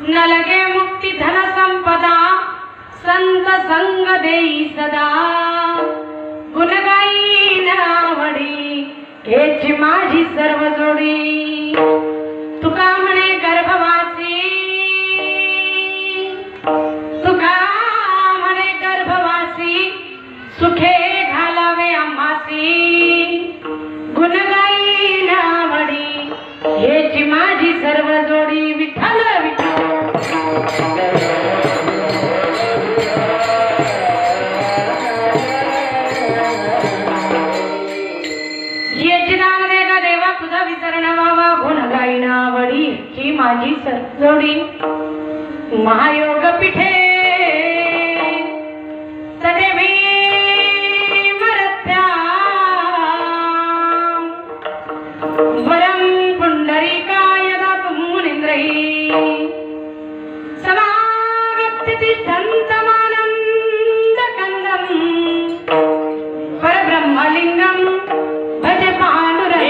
न लगे मुक्ती धन संपदा संत संग देई सदा गुण गाई आवडी हेची माझी सर्व जोडी तुका म्हणे गर्भवासी तुका म्हणे गर्भवासी सुखे घालावे आम्हासी गुण गाई आवडी हेची माझी सर्व जोडी विठ्ठल माझी सरजोडी महायोग पिठे सदेवी मरत्या वरम पुंडरीकाय दातुं मुनींद्रैः समागत्यति शान्तमानन्दकन्दं परब्रह्मलिङ्गं भज पाण्डुरङ्गं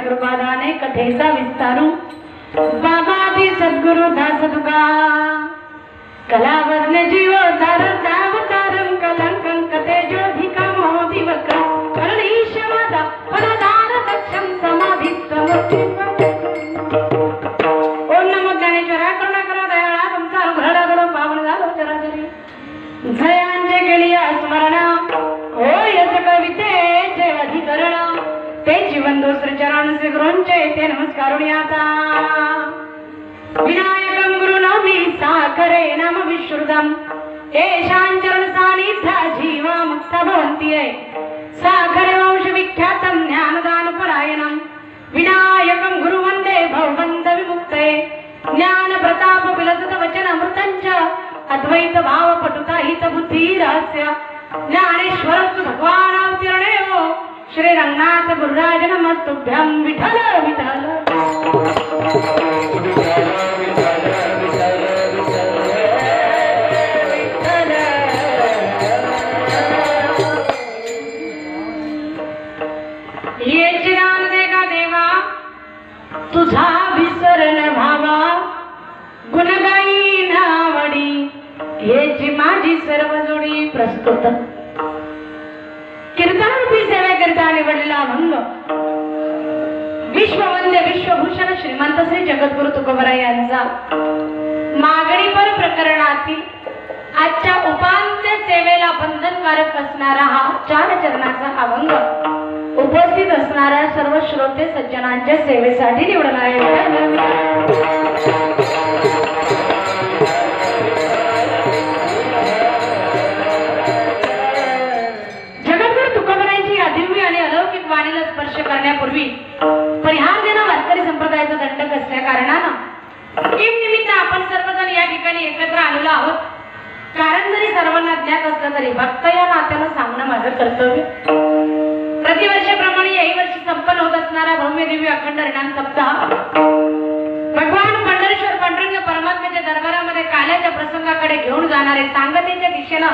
कृपादाने कथेचा विस्तारू बाबाजी सद्गुरु दास तुका कलावर्ण जीव तारतावतारं कलंकं कथे ज्योधिका मोदिवक कर्णीशवादा पदार दक्षं समाधिस्तमूर्ति ओम नमो ज्ञानेश्वरा करुणा करो दयाळा तुमचा अनुग्रह करो पावन झालो चराचरी जयांचे केली स्मरण हो यस कवितेचे अधिकरण ते जीवन दुसरे चरण श्री गुरूंचे ते नमस्कारुणी आता विनायकं गुरुनामी साकरे नाम विश्रुतम येषांचरण सानिध्या जीवा मुक्त भवन्ति साकरे वंश विख्यातं ज्ञानदान परायणं विनायकं गुरुवन्दे भवबन्ध विमुक्ते ज्ञान प्रताप विलसित वचन अमृतंच अद्वैत भाव पटुता हित बुद्धि रहस्य ज्ञानेश्वर भगवान अवतीर्णेव श्री रंगनाथ गुरुराज नमस्तुभ्यं विठल विठल ये चिरान देगा देवा तुझा विसरण भावा गुणगाई नावडी हेची माझी सर्व जोडी प्रस्तुत कीर्तनरूपी सेवेकरिता निवडलेला अभंग विश्ववंद्य विश्वभूषण श्रीमंत श्री जगद्गुरु तुकोबराय यांचा मागणीपर प्रकरणातील आजच्या उपांत्य सेवेला बंधनकारक असणारा हा 4 चरणाचा अभंग उपस्थित असणाऱ्या सर्व श्रोते सज्जनांच्या सेवेसाठी निवडला आहे। वाणीला स्पर्श करण्यापूर्वी परिहार देणं वारकरी संप्रदायाचा दंडक असल्या कारणानं निमित्त आपण सर्वजण या ठिकाणी एकत्र आलेलो आहोत। हरिभक्त या नात्यानं सांगणं माझं कर्तव्य. प्रतिवर्षाप्रमाणे याही वर्षी संपन्न होत असणारा भव्य दिव्य अखंड हरिनाम सप्ताह भगवान पंढरीश्वर पांडुरंग परमात्म्याच्या दरबारामध्ये काल्याच्या प्रसंगाकडे घेऊन जाणारे, सांगतेच्या दिशेनं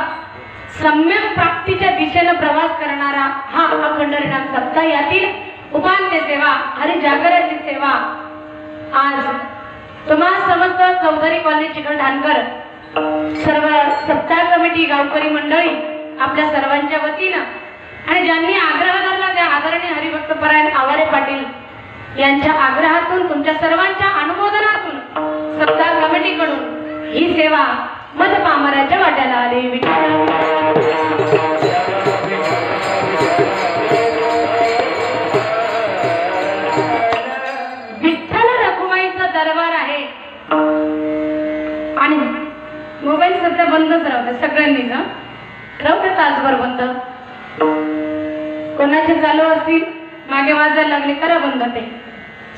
सम्यक प्राप्तीच्या दिशेनं प्रवास करणारा हा अखंड हरिनाम सप्ताह. यातील उपांत्य सेवा, हरिजागराची सेवा आज तुम्हा समस्त चौधरी कॉलनी चिकलठाणकर सर्व सप्ताह कमिटी, गावकरी मंडळी आपल्या सर्वांच्या वतीनं आणि ज्यांनी आग्रह धरला त्या आदरणीय हरिभक्त परायण आवारे पाटील यांच्या आग्रहातून, तुमच्या सर्वांच्या अनुमोदनातून सप्ताह कमिटीकडून ही सेवा मधपामराच्या वाट्याला आली. विठ्ठल रखुमाईचा दरबार आहे आणि मोबाईल सध्या बंदच राहते सगळ्यांनीच. राहते तासभर बंद. कोणाचे चालू असतील मागे वाजायला लागले करा बंद. ते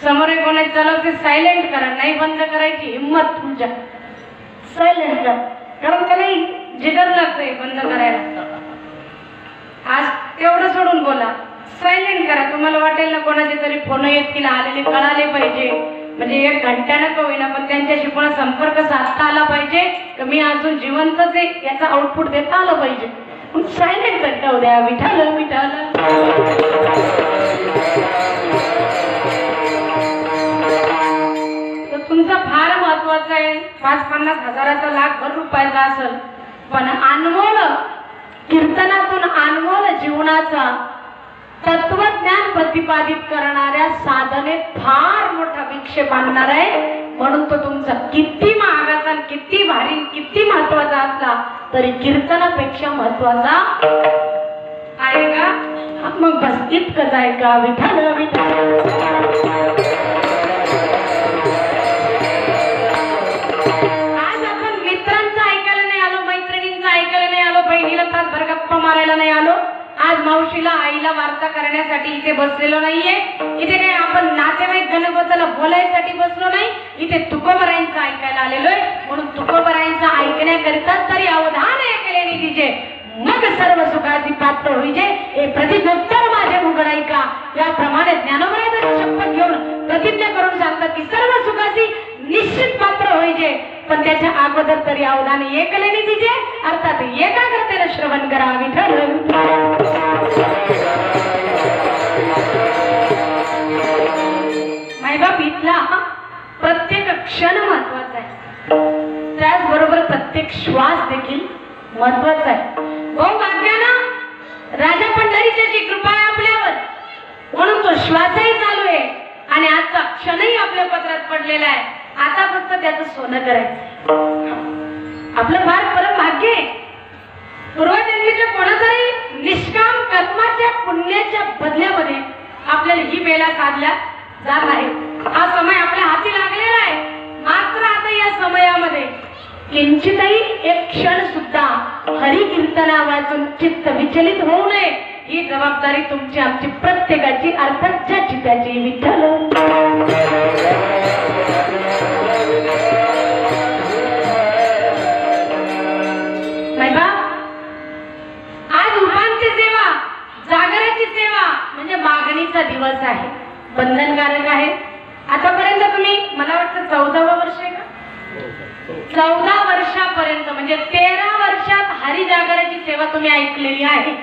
समोर कोणाचे चालू असतील सायलेंट करा. नाही बंद करायची हिंमत तुमच्या, सायलेंट करा. कारण त्याला जिगर लागतंय बंद करायला. आज तेवढं सोडून बोला, सायलेंट करा. तुम्हाला वाटेल ना कोणाचे तरी फोन येतील, आलेले कळाले पाहिजे, म्हणजे 1 घंट्यानं का होईना पण त्यांच्याशी पुन्हा संपर्क साधता आला पाहिजे की मी अजून जिवंतच आहे याचा आउटपुट देता आलं पाहिजे. सायलेंट करता उद्या. विठाल विठाल. तुमचा फार महत्वाचा आहे. 5-50 हजाराचा, लाखभर रुपयाचा असेल पण अनमोल कीर्तनातून अनमोल जीवनाचा तत्वज्ञान प्रतिपादित करणाऱ्या साधनेत फार मोठा विक्षेप आणणार आहे. म्हणून तो तुमचा किती महागाचा, किती भारी, किती महत्वाचा असला तरी कीर्तनापेक्षा महत्वाचा आहे का? मग बस इतकंच आहे का? विठाल विठाल. आज आपण मित्रांचं ऐकायला नाही आलो, मैत्रिणींचं ऐकायला नाही आलो, बहिणीला तासभर गप्पा मारायला नाही आलो. आज मावशीला, आईला वार्ता करण्यासाठी इथे बसलेलो नाहीये. इथे काही आपण नातेवाईक गणपतीला बोलायसाठी बसलो नाही. इथे तुकोबरायांचं ऐकायला आलेलो आहे. म्हणून तुकोबरायांचं ऐकण्याकरिता तरी अवधान ऐकले तिचे मग सर्व सुखाची पात्र होईजे. हे प्रतिज्ञोत्तर माझे उघड ऐका. याप्रमाणे ज्ञानोबरायांची शपथ घेऊन प्रतिज्ञा करून सांगतात की सर्व सुखाची निश्चित पात्र होईजे. पण त्याच्या अगोदर तरी अवधान ऐकले तिचे, अर्थात एकाग्रतेने श्रवण करा. विठ्ठल. मायबाप इथला प्रत्येक क्षण महत्वाचा आहे, त्याचबरोबर प्रत्येक श्वास देखील महत्वाचा आहे. भाऊ भाग्यानं राजा पंढरीची कृपा आहे आपल्यावर, म्हणून तो श्वासही चालू आहे आणि आजचा क्षणही आपल्या पत्रात पडलेला आहे. आता फक्त त्याचं सोनं करायचं. आपलं फार परम भाग्य आहे. पूर्वजन्मीच्या कोणातरी निष्काम कर्माच्या पुण्याच्या बदल्यामध्ये आपल्याला ही वेळा साधल्या जात आहे. हा समय आपल्या हाती लागलेला आहे. मात्र आता या समयामध्ये किंचितही एक क्षण सुद्धा हरी कीर्तना वाचून चित्त विचलित होऊ नये. ही जबाबदारी तुमची, आमची, प्रत्येकाची, अर्थात ज्याची त्याची. विठ्ठल. आज उपांत्य सेवा, जागराची सेवा म्हणजे मागणीचा दिवस आहे, बंधनकारक आहे. आतापर्यंत तुम्ही, मला वाटतं 14वं वर्ष आहे का, 14 वर्षापर्यंत म्हणजे 13 वर्षात हरिजागराची सेवा तुम्ही ऐकलेली आहे.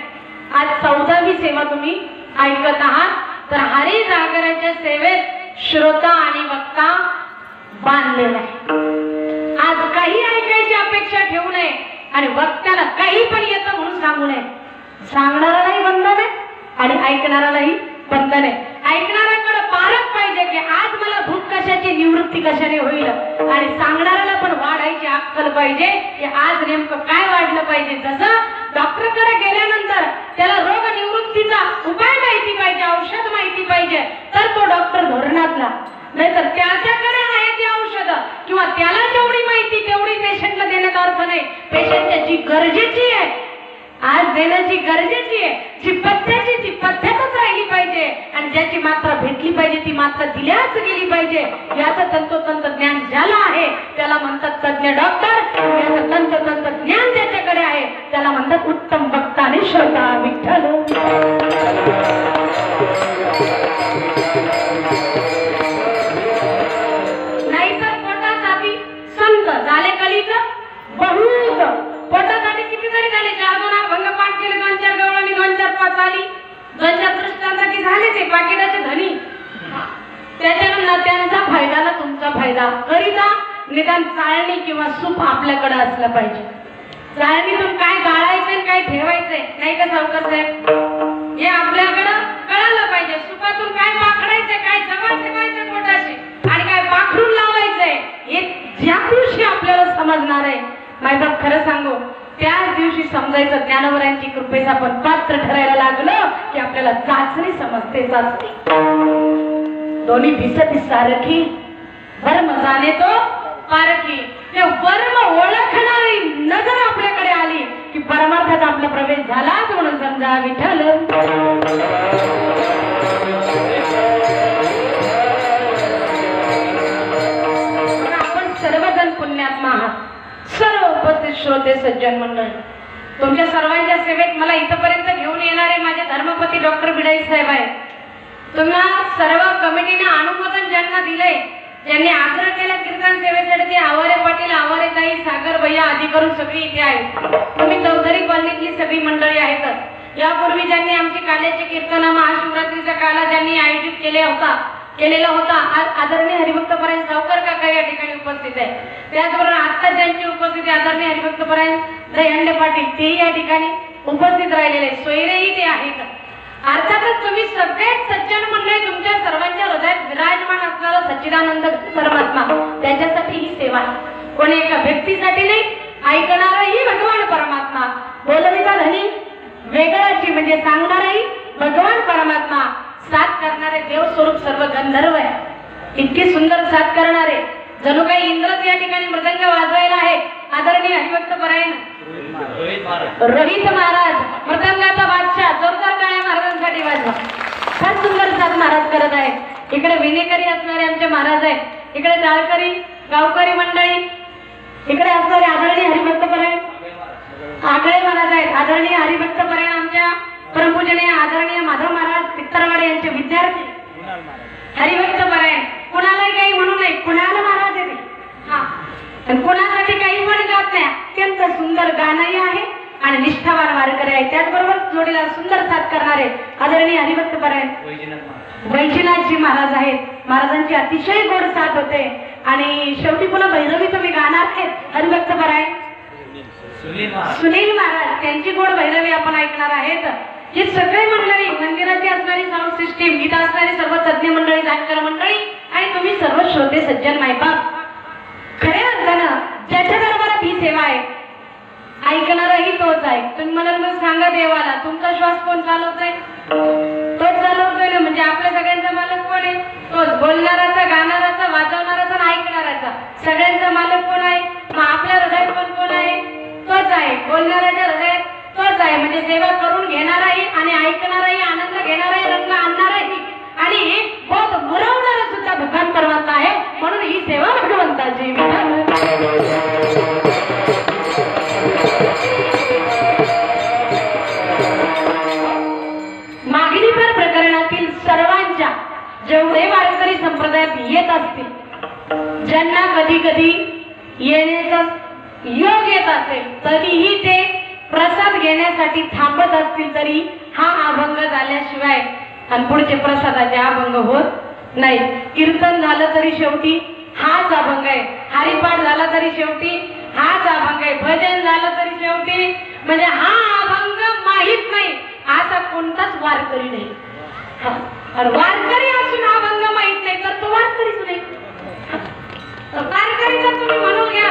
आज 14वी सेवा तुम्ही ऐकत आहात. तर हरिजागराच्या सेवेत श्रोता आणि वक्ता बांधलेला आहे. आज काही ऐकायची अपेक्षा ठेवू नये आणि वक्त्याला काही पण येतं म्हणून सांगू नये. सांगणारालाही बंधन आहे आणि ऐकणारालाही बंधन आहे. ऐकणाऱ्याकडे पारख पाहिजे की आज मला भूक कशाची, निवृत्ती कशाने होईल, आणि सांगणाऱ्याला पण वाढायची अक्कल पाहिजे की आज नेमकं काय वाढलं पाहिजे. जसं डॉक्टरकडे गेल्यानंतर त्याला रोग निवृत्तीचा उपाय माहिती पाहिजे, औषध माहिती पाहिजे, तर तो डॉक्टर धोरणातला. नाहीतर त्याच्याकडे आहे ती औषध किंवा त्याला जेवढी माहिती तेवढी पेशंटला देण्यात अर्थ नाही. पेशंटच्या जी गरजेची आहे आज देण्याची गरजेची आहे, जी पथ्याची ती पथ्यातच राहिली पाहिजे आणि ज्याची मात्रा भेटली पाहिजे ती मात्रा दिल्याच गेली पाहिजे. याचं तंतोतंत ज्ञान ज्याला आहे त्याला म्हणतात तज्ञ डॉक्टर. याचं तंतोतंत ज्ञान ज्याच्याकडे आहे त्याला म्हणतात उत्तम भक्त आणि श्रोता विठ्ठल. नाहीतर पोटासाठी संत झाले कलीच बहुत. पोटासाठी किती जरी झाले, 4 दोन अभंग पाठ केले, 2-4 गवळणी, 2-4 पाच आली, 2-4 दृष्टांसाठी झाले ते पाकिटाचे धनी. त्याच्यानं त्यांचा फायदा ना तुमचा फायदा करीता. निदान चाळणी किंवा सूप आपल्याकडे असलं पाहिजे. चाळणीतून काय गाळायचंय काय ठेवायचंय नाही का सावकार साहेब, हे आपल्याकडं कळालं पाहिजे. सुपातून काय पाखडायचंय, काय जवळ ठेवायचंय पोटाशी आणि काय पाखरून लावायचंय हे ज्या दिवशी आपल्याला समजणार आहे मायबाप, खरं सांगू त्याच दिवशी समजायचं. ज्ञानवरांची कृपेस आपण पात्र ठरायला लागलं की आपल्याला चाचणी समजते. चाचणी दोन्ही दिसत सारखी, वर्म जाणे तो पारखी. ते वर्म ओळखणारी नजर आपल्याकडे आली की परमार्थात आपला प्रवेश झालाच म्हणून समजा विठ्ठल. आपण सर्वजण पुण्यात्मा आहात. सर्व उपस्थित श्रोते सज्जन मंडळ, तुमच्या सर्वांच्या सेवेत मला इथपर्यंत घेऊन येणारे माझे धर्मपती डॉक्टर बिडाई साहेब आहेत. तुम्हा सर्व कमिटीने अनुमोदन ज्यांना दिले, ज्यांनी आग्रह केला कीर्तन सेवेसाठी, ते आवारे पाटील, आवारे ताई, सागर भैया आदी करून सगळी इथे आहेत. तुम्ही चौधरी कॉलनीतली सगळी मंडळी आहेतच. यापूर्वी ज्यांनी आमची काल्याचे कीर्तन महाशिवरात्रीचा काला ज्यांनी आयोजित केलेला होता आदरणीय हरिभक्तपरायण सावकर काका या ठिकाणी उपस्थित आहे. त्याचबरोबर आता ज्यांची उपस्थिती आदरणीय हरिभक्तपरायण दहीहंडे पाटील तेही या ठिकाणी उपस्थित राहिलेले, सोयरेही ते आहेत. अर्थातच तुम्ही सगळेच सज्जन मंडळी, तुमच्या सर्वांच्या हृदयात विराजमान असणारा सच्चिदानंद परमात्मा, त्याच्यासाठी ही सेवा आहे. कोणी एका व्यक्तीसाठी नाही, ऐकणाराही भगवान परमात्मा, बोलविता धनी वेगळाची म्हणजे सांगणाराही भगवान परमात्मा, साथ करणारे देव स्वरूप सर्व गंधर्व आहे. इतकी सुंदर साथ करणारे, जणू काही इंद्रच या ठिकाणी मृदंग वाजवायला आहे. आदरणीय हरिभक्तपरायण रोहित महाराज मृदंगाचा बादशाह, जोरदार टाळ्या महाराजांसाठी वाजवा. फार सुंदर साथ महाराज करत आहेत. इकडे विनेकरी असणारे आमचे महाराज आहेत, इकडे टाळकरी गावकरी मंडळी, इकडे असणारे आदरणीय हरिभक्तपरायण आगळे महाराज आहेत. आदरणीय हरिभक्तपरायण आमच्या परमपूजनीय आदरणीय माधव महाराज पित्तरवाडे यांचे विद्यार्थी हरिभक्तपरायण. कुणालाही काही म्हणू नये, कुणाला महाराज येते हा, आणि कुणासाठी काही पण गात नाही. अत्यंत सुंदर गाणंही आहे आणि निष्ठावान वारकरी आहे. त्याचबरोबर जोडीला सुंदर साथ करणारे आदरणीय हरिभक्तपरायण वैजनाथजी महाराज आहेत. महाराजांची अतिशय गोड साथ होते. आणि शेवटी पुन्हा भैरवी तुम्ही गाणार आहेत हरिभक्तपरायण सुनील महाराज, त्यांची गोड भैरवी आपण ऐकणार आहेत. ही सगळी मंडळी, मंदिराची असणारी साऊंड सिस्टीम, गीत असणारी सर्व तज्ञ मंडळी, जाणकार मंडळी आणि तुम्ही सर्व श्रोते सज्जन मायबाप, खऱ्या अर्थानं ज्याच्या दरबारात ही सेवा आहे ऐकणाराही तोच आहे. तुम्ही मला मग सांगा देवाला तुमचा श्वास कोण चालवतोय? तोच चालवतोय ना. म्हणजे आपल्या सगळ्यांचा मालक कोण आहे? तोच. बोलणाराचा, गाणाराचा, वाजवणाराचा आणि ऐकणाराचा, सगळ्यांचा मालक कोण आहे? मग आपल्या हृदयात पण कोण आहे? तोच आहे. बोलणाऱ्याच्या हृदयात तोच आहे. म्हणजे सेवा करून घेणाराही आणि ऐकणाराही, आनंद घेणाराही, रंग आणणाराही आणि बोध मुरवणारा सुद्धा भगवान परमात्मा आहे. म्हणून ही सेवा भगवंताची. मागणीपर प्रकरणातील सर्वांच्या जेवढे वारकरी संप्रदायात येत असतील, ज्यांना कधी कधी येण्याचा योग येत असेल, तरीही ते प्रसाद घेण्यासाठी थांबत असतील, तरी हा अभंग झाल्याशिवाय आणि पुढचे प्रसादाचे अभंग होत नाही. कीर्तन झालं तरी शेवटी हाच अभंग आहे, हरिपाठ झाला तरी शेवटी हाच अभंग आहे, भजन झालं तरी शेवटी म्हणजे हा अभंग माहित नाही असा कोणताच वारकरी नाही. वारकरी असून अभंग माहित नाही तर तो वारकरीच नाही. वारकरीचा तुम्ही म्हणून घ्या,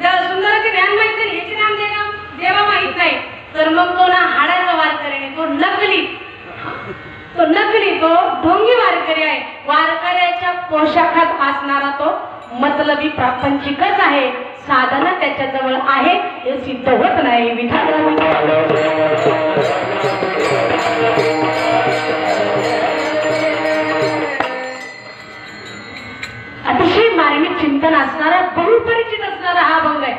जर सुंदराचे ध्यान माहित नाही, ह्याचे नाम देवा माहित नाही, तर मग तो ना हाडाचा वारकरी नाही, तो नकली, तो ढोंगी वारकरी आहे. वारकऱ्याच्या पोशाखात असणारा तो मतलबी प्रापंचिकच आहे. साधना त्याच्याजवळ आहे हे सिद्ध होत नाही. अतिशय मार्मिक चिंतन असणारा, बहुपरिचित असणारा हा अभंग आहे.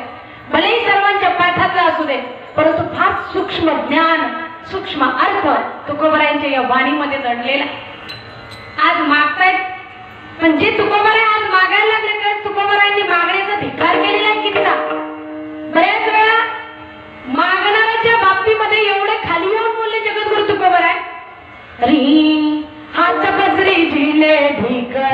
भलेही सर्वांच्या पाठातला असू दे, परंतु फार सूक्ष्म ज्ञान सूक्ष्म अर्थ तुकोबरायांच्या या वाणीमध्ये दडलेला. आज मागतायत म्हणजे तुकोबराय आज मागायला लागले तर तुकोबरायांनी मागण्याचा धिक्कार केलेला आहे कितीदा. बऱ्याच वेळा मागणाऱ्याच्या बाबतीमध्ये एवढे खाली येऊन बोलले जगद्गुरु तुकोबराय. री हात पसरी झिले ढिकता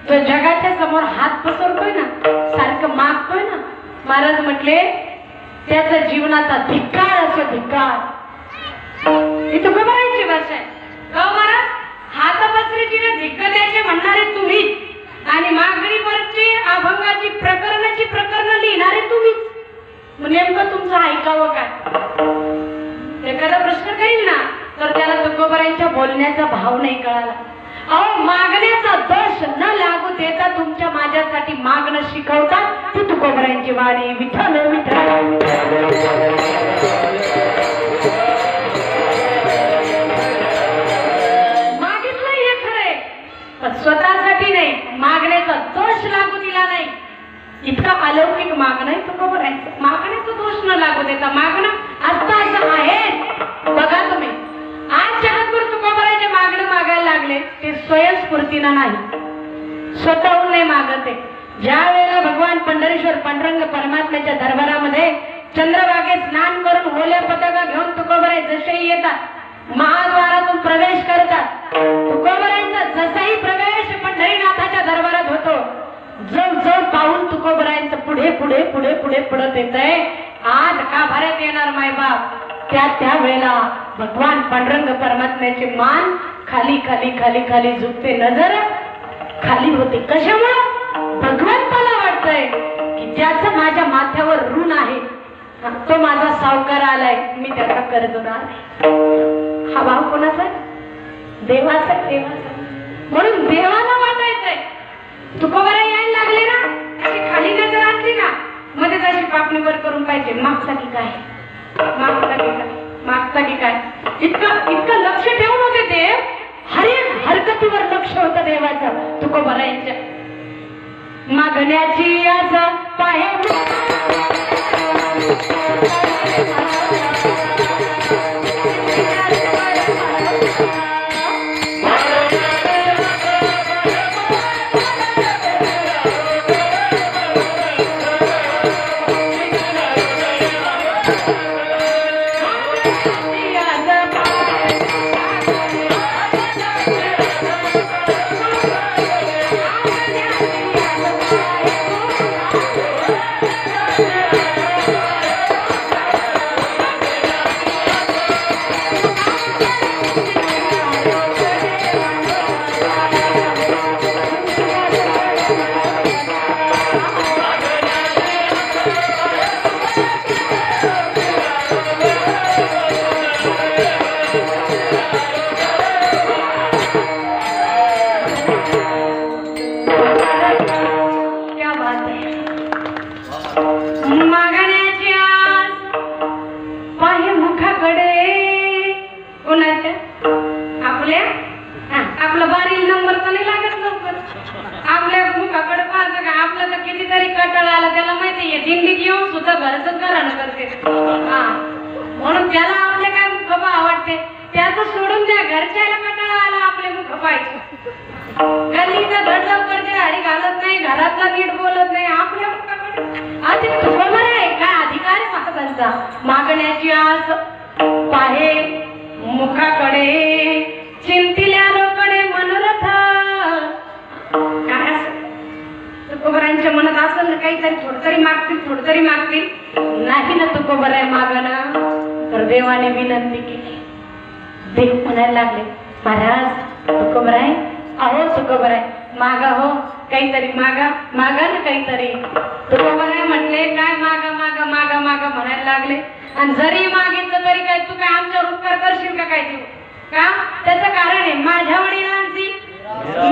तो जगाच्या समोर हात पसरतोय ना सारखं मागतोय ना. महाराज म्हटले त्याचा जीवनाचा धिक्कार असो धिक्कार. ही तुकोबरायांची भाषा आहे. महाराज हात पसरीचीने धिक्कत्याचे म्हणणारे तुम्ही आणि मागणी वरची अभंगाची प्रकरणाची प्रकरण लिहिणारे तुम्हीच. नेमकं तुमचं ऐकावं काय. एखादा प्रश्न करील ना तर त्याला तुकोबरायांच्या बोलण्याचा भाव नाही कळाला. अहो मागण्याचा दोष न लागू देता तुमच्या माझ्यासाठी मागणं शिकवतात ती तुकोबरायांची वाणी. विठ्ठल विठ्ठल मागितलं हे खरंय पण स्वतःसाठी नाही. मागण्याचा दोष लागू दिला नाही. इतका अलौकिक मागणं आहे तुकोबरायांचं. मागण्याचा दोष न लागू देता मागणं असं असं आहे. बघा तुम्ही आज जगद्गुरु तुकोबरायांचे मागणं मागायला लागले ते स्वयंस्फूर्तीनं नाही स्वतःहून नाही मागत आहे. ज्या वेळेला भगवान पंढरीश्वर पांडुरंग परमात्म्याच्या दरबारामध्ये चंद्रभागेत स्नान करून ओल्या पताका घेऊन तुकोबराय जसेही येतात महाद्वारातून प्रवेश करतात. तुकोबरायांचा जसाही प्रवेश पंढरीनाथाच्या दरबारात होतो जव जव पाऊल तुकोबरायांचं पुढे पुढे पुढे पुढे पडत येत आहे. आज का भारत येणार मायबाप त्या वेळेला भगवान पांडुरंग परमात्म्याचे मान खाली खाली खाली खाली झुकते. नजर खाली होते. कशामुळे भगवंताला वाटतंय की ज्याचं माझ्या माथ्यावर ऋण आहे तो माझा सावकार आलाय मी त्याचा कर्जदार. हा भाव कोणाचा देवाचा देवाचा. म्हणून देवाला वाटायचंय. तुकोबराय यायला लागले ना अशी खाली नजर असली ना मध्ये तशी पापणीवर करून पाहिजे मागचा की काय मागता की काय. इतकं इतकं लक्ष ठेवून होते देव. हर एक हरकतीवर लक्ष होतं देवाचं तुकोबरायांच्या. मागण्याची असं पाहे म्हणून त्याला आपले काय मुखबा आवडते त्याचं सोडून द्या. घरच्याला कंटाळा आला आपले मुख पाहिजे. गल्लीचा धड लवकर ते हरी घालत नाही घरातला नीट बोलत नाही आपल्या मुखाकडे आधी तुकोबर आहे काय अधिकार आहे महाराजांचा. मागण्याची आस पाहे मुख तरी मागतील, थोडं तरी मागतील. नाही ना तुकोबराय मागना. तर देवाने विनंती केली. देव म्हणायला लागले, महाराज तुकोबराय, अहो तुकोबराय मागा हो, काहीतरी मागा, मागा ना काहीतरी. तुकोबराय म्हटले, काय मागा मागा मागा मागा म्हणायला लागले. आणि जरी मागितलं तरी काय तू काय आमच्यावर उपकार करशील का काय देऊ का? त्याचं कारण आहे, माझ्या वडिलांची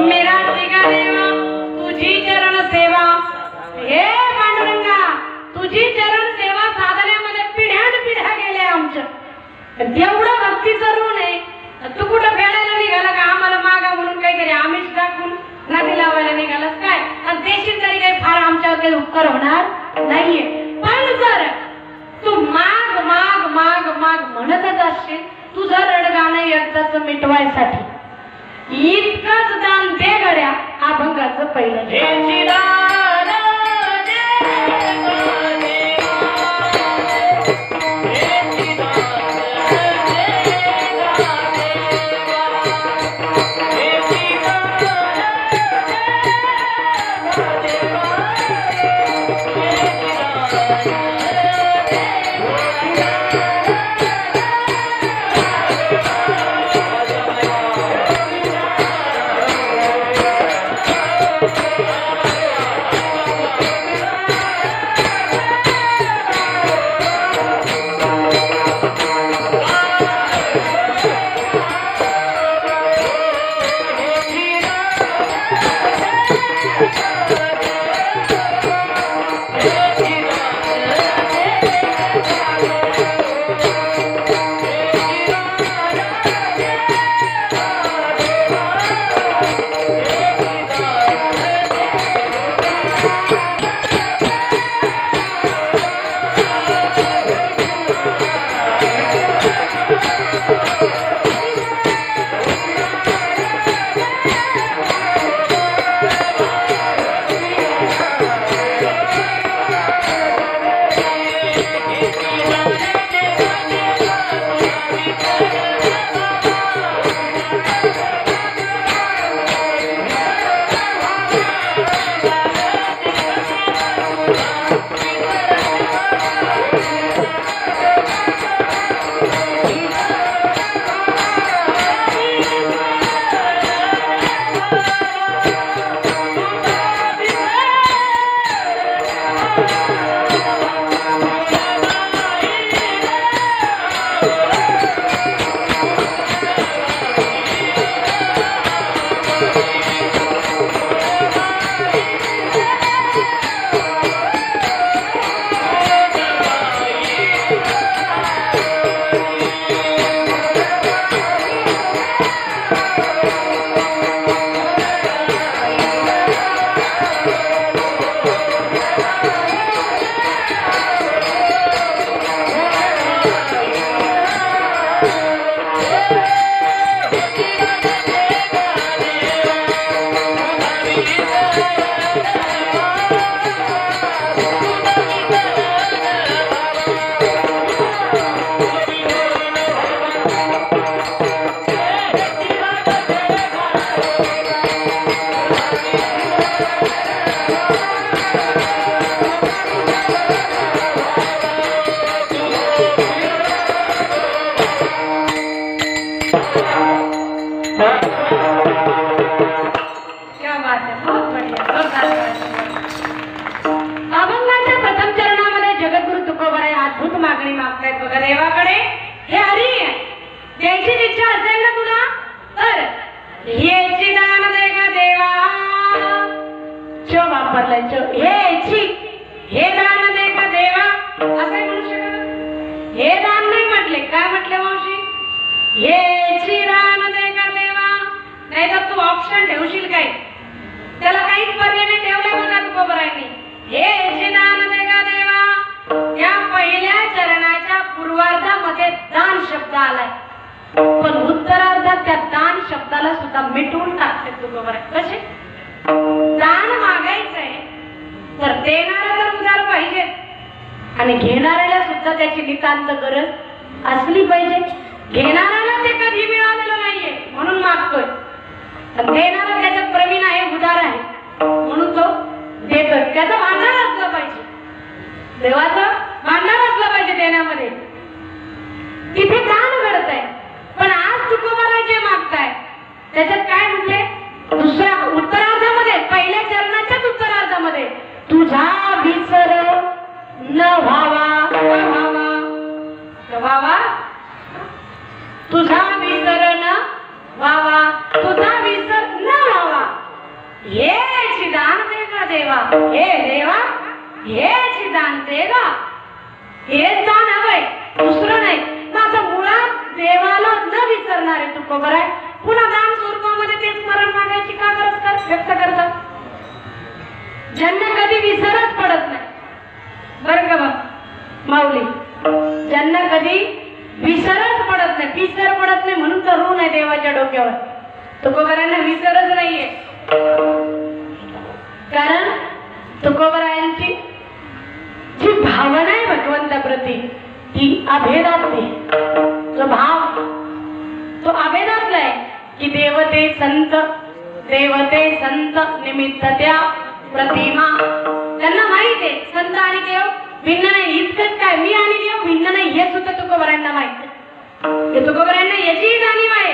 मेराची का देवा तुझी चरण सेवा. हे पांडुरंगा, तुझी चरण सेवा साधण्यामध्ये पिढ्यान पिढ्या गेल्या आमच्या. तेवढं भक्तीचं ऋण आहे. तू कुठं फेडायला निघाला का आम्हाला मागा म्हणून काहीतरी आमिष दाखवून नादी लावायला निघालास काय? आणि देशील तरी काही फार आमच्यावर काही उपकार होणार नाहीये. पण जर तू माग माग माग माग म्हणतच असशील, तुझं रडगाणं एकदाच मिटवायसाठी इतकंच दान दे गड्या. अभंगाचं पहिलं देवाकडे. हे हरी द्यायची इच्छा असेल ना तुला तर याची दान दे का देवा. वापरलाय हे दान दे का देवा असं म्हणू शकत. हे दान नाही म्हटले, काय म्हटले मावशी? हेची दान दे का देवा. नाही तर तू ऑप्शन ठेवशील काय, त्याला काहीच पर्याय नाही ठेवला बघा तुकोबरायांनी. हेची दान दे का देवा. या पहिल्या चरणाच्या पूर्वार्धामध्ये दान शब्द आलाय, पण उत्तरार्धात त्या दान शब्दाला सुद्धा मिटवून टाकते तुकोबराय. कसे? दान मागायचंय तर देणारा तर उदार पाहिजे आणि घेणाऱ्याला सुद्धा त्याची नितांत गरज असली पाहिजे. घेणाऱ्याला ते कधी मिळालेलं नाहीये म्हणून मागतोय, देणारा त्याच्यात प्रवीण आहे, उदार आहे म्हणून तो देतोय. त्याचं भांडण असलं पाहिजे. देवाचं भांडार असलं पाहिजे देण्यामध्ये, तिथे दान घडत आहे. पण आज तुकोबाला जे मागताय त्याच्यात काय म्हटले? दुसऱ्या उत्तरार्धामध्ये, पहिल्या चरणाच्याच उत्तरार्धामध्ये, तुझा विसर न व्हावा, व्हावा तुझा विसर न व्हावा, तुझा विसर न व्हावा, हे दान दे का देवा, हे देवा हे दान दे का, हेच दान हवंय, दुसरं नाही. माझं मुळात देवाला न विसरणारे तुकोबर आहे. पुन्हा दान स्वरूपामध्ये ते स्मरण मागायची का गरज व्यक्त करतात? ज्यांना कधी विसरच पडत नाही, बरं का बा माऊली, ज्यांना कधी विसरच पडत नाही, विसर पडत नाही म्हणून तर ऋण आहे देवाच्या डोक्यावर. तुकोबरायांना विसरच नाहीये, कारण तुकोबरायांची जी भावना आहे भगवंताप्रती ती अभेदातली. जो भाव तो अभेदातला आहे की देवते संत निमित्त त्या प्रतिमा. त्यांना माहित आहे संत आणि देव भिन्न नाही. इतकंच काय, मी आणि देव भिन्न नाही हे सुद्धा तुकोबरायांना माहित आहे. तुकोबरायांना याचीही जाणीव आहे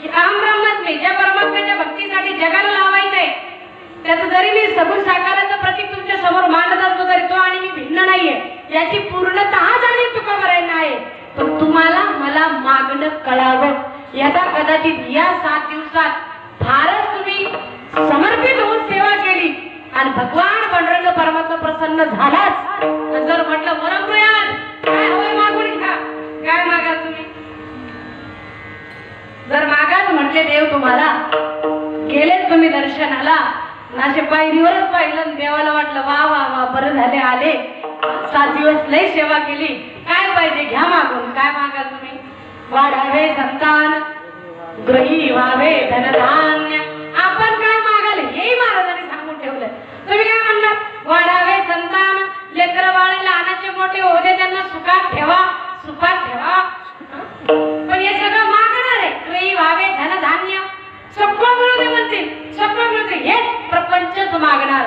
की अहम ब्रह्मास्मी, ज्या परमात्म्याच्या भक्तीसाठी जगाला लावायचंय, त्याचं जरी मी सगुण साकाराचं प्रतीक तुमच्या समोर मांडत असतो तरी तो आणि मी भिन्न नाहीये याची पूर्णतः जाणीव तुकोबरायांना आहे. पण तुम्हाला मला मागणं कळावं, याचा कदाचित या 7 दिवसात फारच तुम्ही समर्पित होऊन सेवा केली आणि भगवान पांडुरंग परमात्मा प्रसन्न झालाच. जर म्हटलं परमप्रयाण काय हवंय मागून घ्या, काय मागा तुम्ही, जर मागाच म्हटले देव तुम्हाला, गेलेच तुम्ही दर्शनाला, नाशे पायरीवरच पाहिलं, देवाला वाटलं वा वा वा बरं झाले आले, 7 दिवस लई सेवा केली, काय पाहिजे घ्या मागून. काय मागा तुम्ही? वाढावे संतान, ग्रही व्हावे धनधान्य. आपण काय मागाल हेही महाराजांनी सांगून ठेवलंय. तुम्ही काय म्हणलात? वाढावे संतान, लेकर बाळे लहानाचे मोठे होऊ दे, त्यांना सुखात ठेवा, सुखात ठेवा. पण हे सगळं मागणार आहे. ग्रही व्हावे धनधान्य, सगळं मिळू दे म्हणतील, सगळं मिळू दे, हे प्रपंचच मागणार.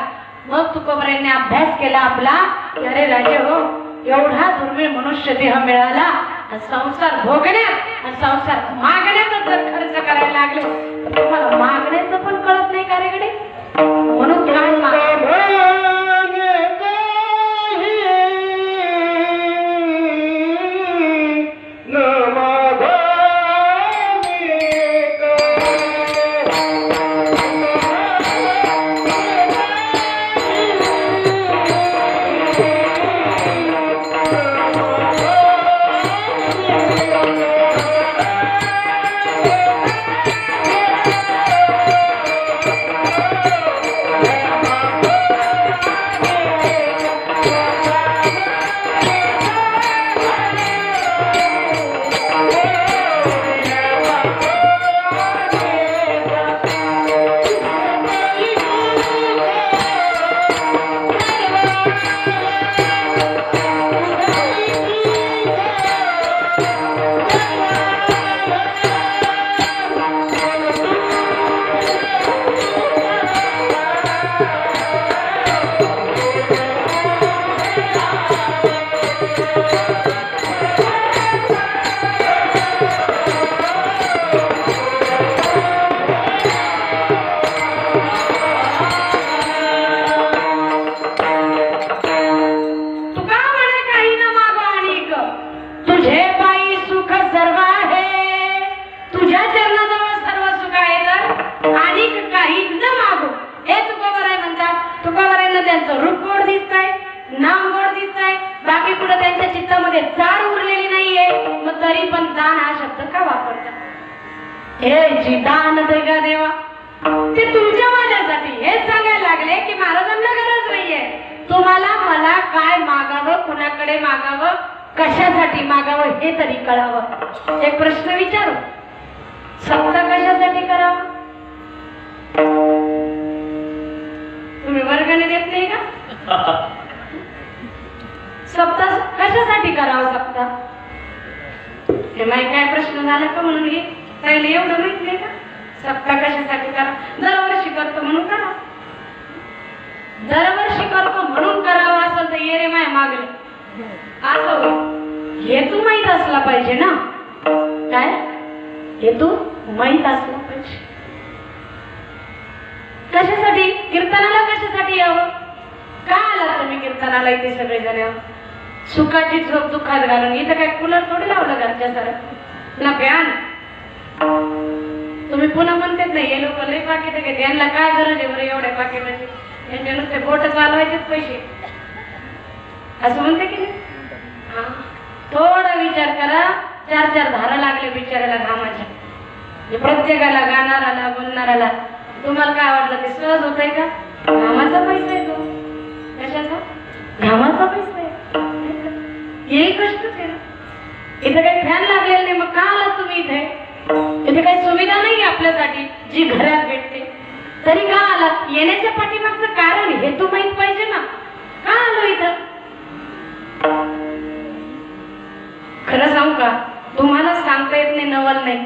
मग तुकोबरायांनी अभ्यास केला आपला, अरे राजे हो, एवढा दुर्मिळ मनुष्य देह मिळाला, संसार भोगण्यात, संसार मागण्यातच जर खर्च करायला लागले, तुम्हाला मागण्याचं पण कळत नाही का रेकडे? म्हणून काय दान दे का देवा, ते तुमच्या माझ्यासाठी हेच सांगायला लागले की महाराजांना गरज नाहीये तुम्हाला मला काय मागावं, कुणाकडे मागावं, कशासाठी मागावं हे तरी कळावं. एक प्रश्न विचारू, सप्ताह कशासाठी करावा? तुम्ही वर्गाने देत नाही का? सप्ताह कशासाठी करावं? सप्ताह हे माहिती काय प्रश्न झाला का म्हणून हे पहिले एवढं माहित नाही का? सप्ताह कशासाठी करा? दरवर्षी करतो म्हणून करा. दरवर्षी करतो म्हणून करावं असेल तर ये रे माय मागले असं होईल. हेतू माहीत असला पाहिजे ना. काय हेतू माहीत असला पाहिजे. कशासाठी कीर्तनाला कशासाठी यावं? का आला तुम्ही कीर्तनाला इथे सगळे जण? सुखाची झोप दुःखात घालून. इथं काय कूलर थोडी लावलं घरच्या सारं ना फॅन. तुम्ही पुन्हा म्हणतात नाही हे लोक लई पाकिट घेते, यांना काय गरज आहे बरं एवढ्या पाकिटाची? यांच्या नुसते बोट चालवायचेच पैसे असं म्हणते की नाही? हा थोडा विचार करा. 4-4 धारा लागले बिचाराला घामाच्या. प्रत्येकाला गाणाराला बोलणाराला तुम्हाला काय वाटलं ते सहज होत आहे का? घामाचा पैसा आहे तो. कशाचा? घामाचा पैसा आहे. हे कष्टच आहे ना. इथे काही फॅन लागलेला नाही मग का आलात तुम्ही इथे? इथे काही सुविधा नाही आपल्यासाठी जी घरात भेटते. तरी का आलात? येण्याच्या पाठीमागचं कारण हेतू माहित पाहिजे ना. का आलो इथं? खरं सांगू का तुम्हाला सांगता येत नाही नवल नाही.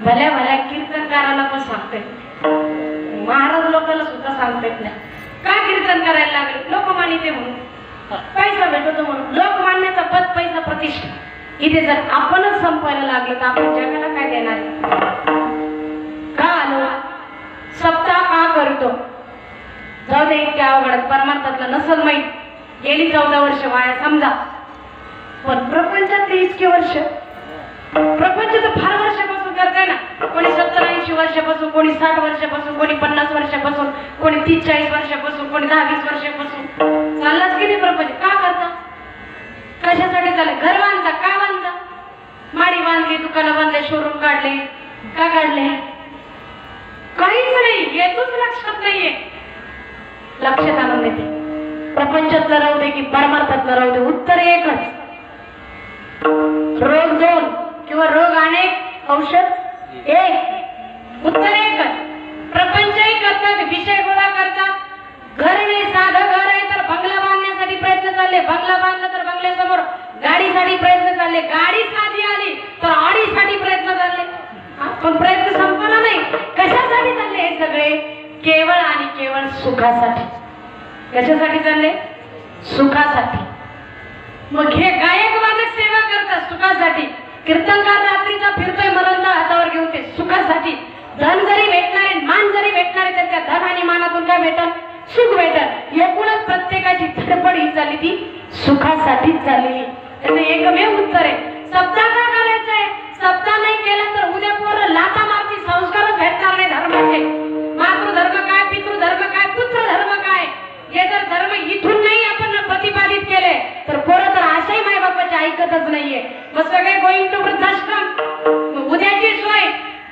भल्या भल्या कीर्तनकाराला पण सांगता येत, महाराज लोकांना सुद्धा सांगता येत नाही. का कीर्तन करायला लागले? लोकमान्यते म्हणून, पैसा भेटतो म्हणून. लोकमान्यता, पद, पैसा, प्रतिष्ठा. इथे जर आपणच संपायला लागलो तर आपण जगाला काय देणार? का आलो? सप्ताह का करतो? जाऊ दे इतक्या अवघडात परमार्थातलं नसल माहीत. गेली 14 वर्ष वाया समजा, पण प्रपंचात इतके वर्ष. प्रपंच तर फार वर्षापासून करताय ना. कोणी 70-80 वर्षापासून, कोणी 60 वर्षापासून, कोणी 50 वर्षापासून, कोणी 30-40 वर्षापासून, कोणी 10-20 वर्षापासून चाललाच की नाही प्रपंच. का करता? कशासाठी चालले? घर बांधता? का बांधता? माडी बांधली, दुकानं बांधले, शोरूम काढले. का काढले? काहीच नाही. हेतूच लक्षात नाहीये. लक्षात आणून देते. प्रपंचातलं राहू दे की परमार्थातलं राहू दे, उत्तर एकच. रोग 2 किंवा रोग अनेक, औषध एक. उत्तर एकच. प्रपंचही करतात, विषय गोळा करतात. घर नाही, साधं घर आहे तर बंगला बांधण्यासाठी प्रयत्न चालले. बंगला बांधला तर बंगल्यासमोर गाडीसाठी प्रयत्न चालले. गाडी साधी आली तर ऑडीसाठी प्रयत्न चालले. पण प्रयत्न संपला नाही. कशासाठी चालले हे सगळे? केवळ आणि केवळ सुखासाठी. कशासाठी चालले? सुखासाठी. मग हे गायक वादक सेवा करतात सुखासाठी. कीर्तनकार रात्रीचा फिरतोय मलंदा हातावर घेऊन ते सुखासाठी. धन जरी भेटणारे, मान जरी भेटणारे तर त्या धन आणि मानातून काय भेटल? सुख भेटल. एकूणच प्रत्येकाची धडपड ही चालली ती सुखासाठीच चाललेली. त्याचं एकमेव उत्तर आहे. सप्ताह का करायचा आहे? सप्ताह नाही केला तर उद्या पोरं लाथा मारती, संस्कारच भेटणार नाही धर्माचे. मातृधर्म काय, पितृधर्म काय, पुत्रधर्म काय? हे जर धर्म इथून नाही आपण प्रतिपादित केले तर पोरं तर अशाही मायबापाचे ऐकतच नाहीये. मग सगळे गोइंग टू वृद्धाश्रम. उद्याची सोय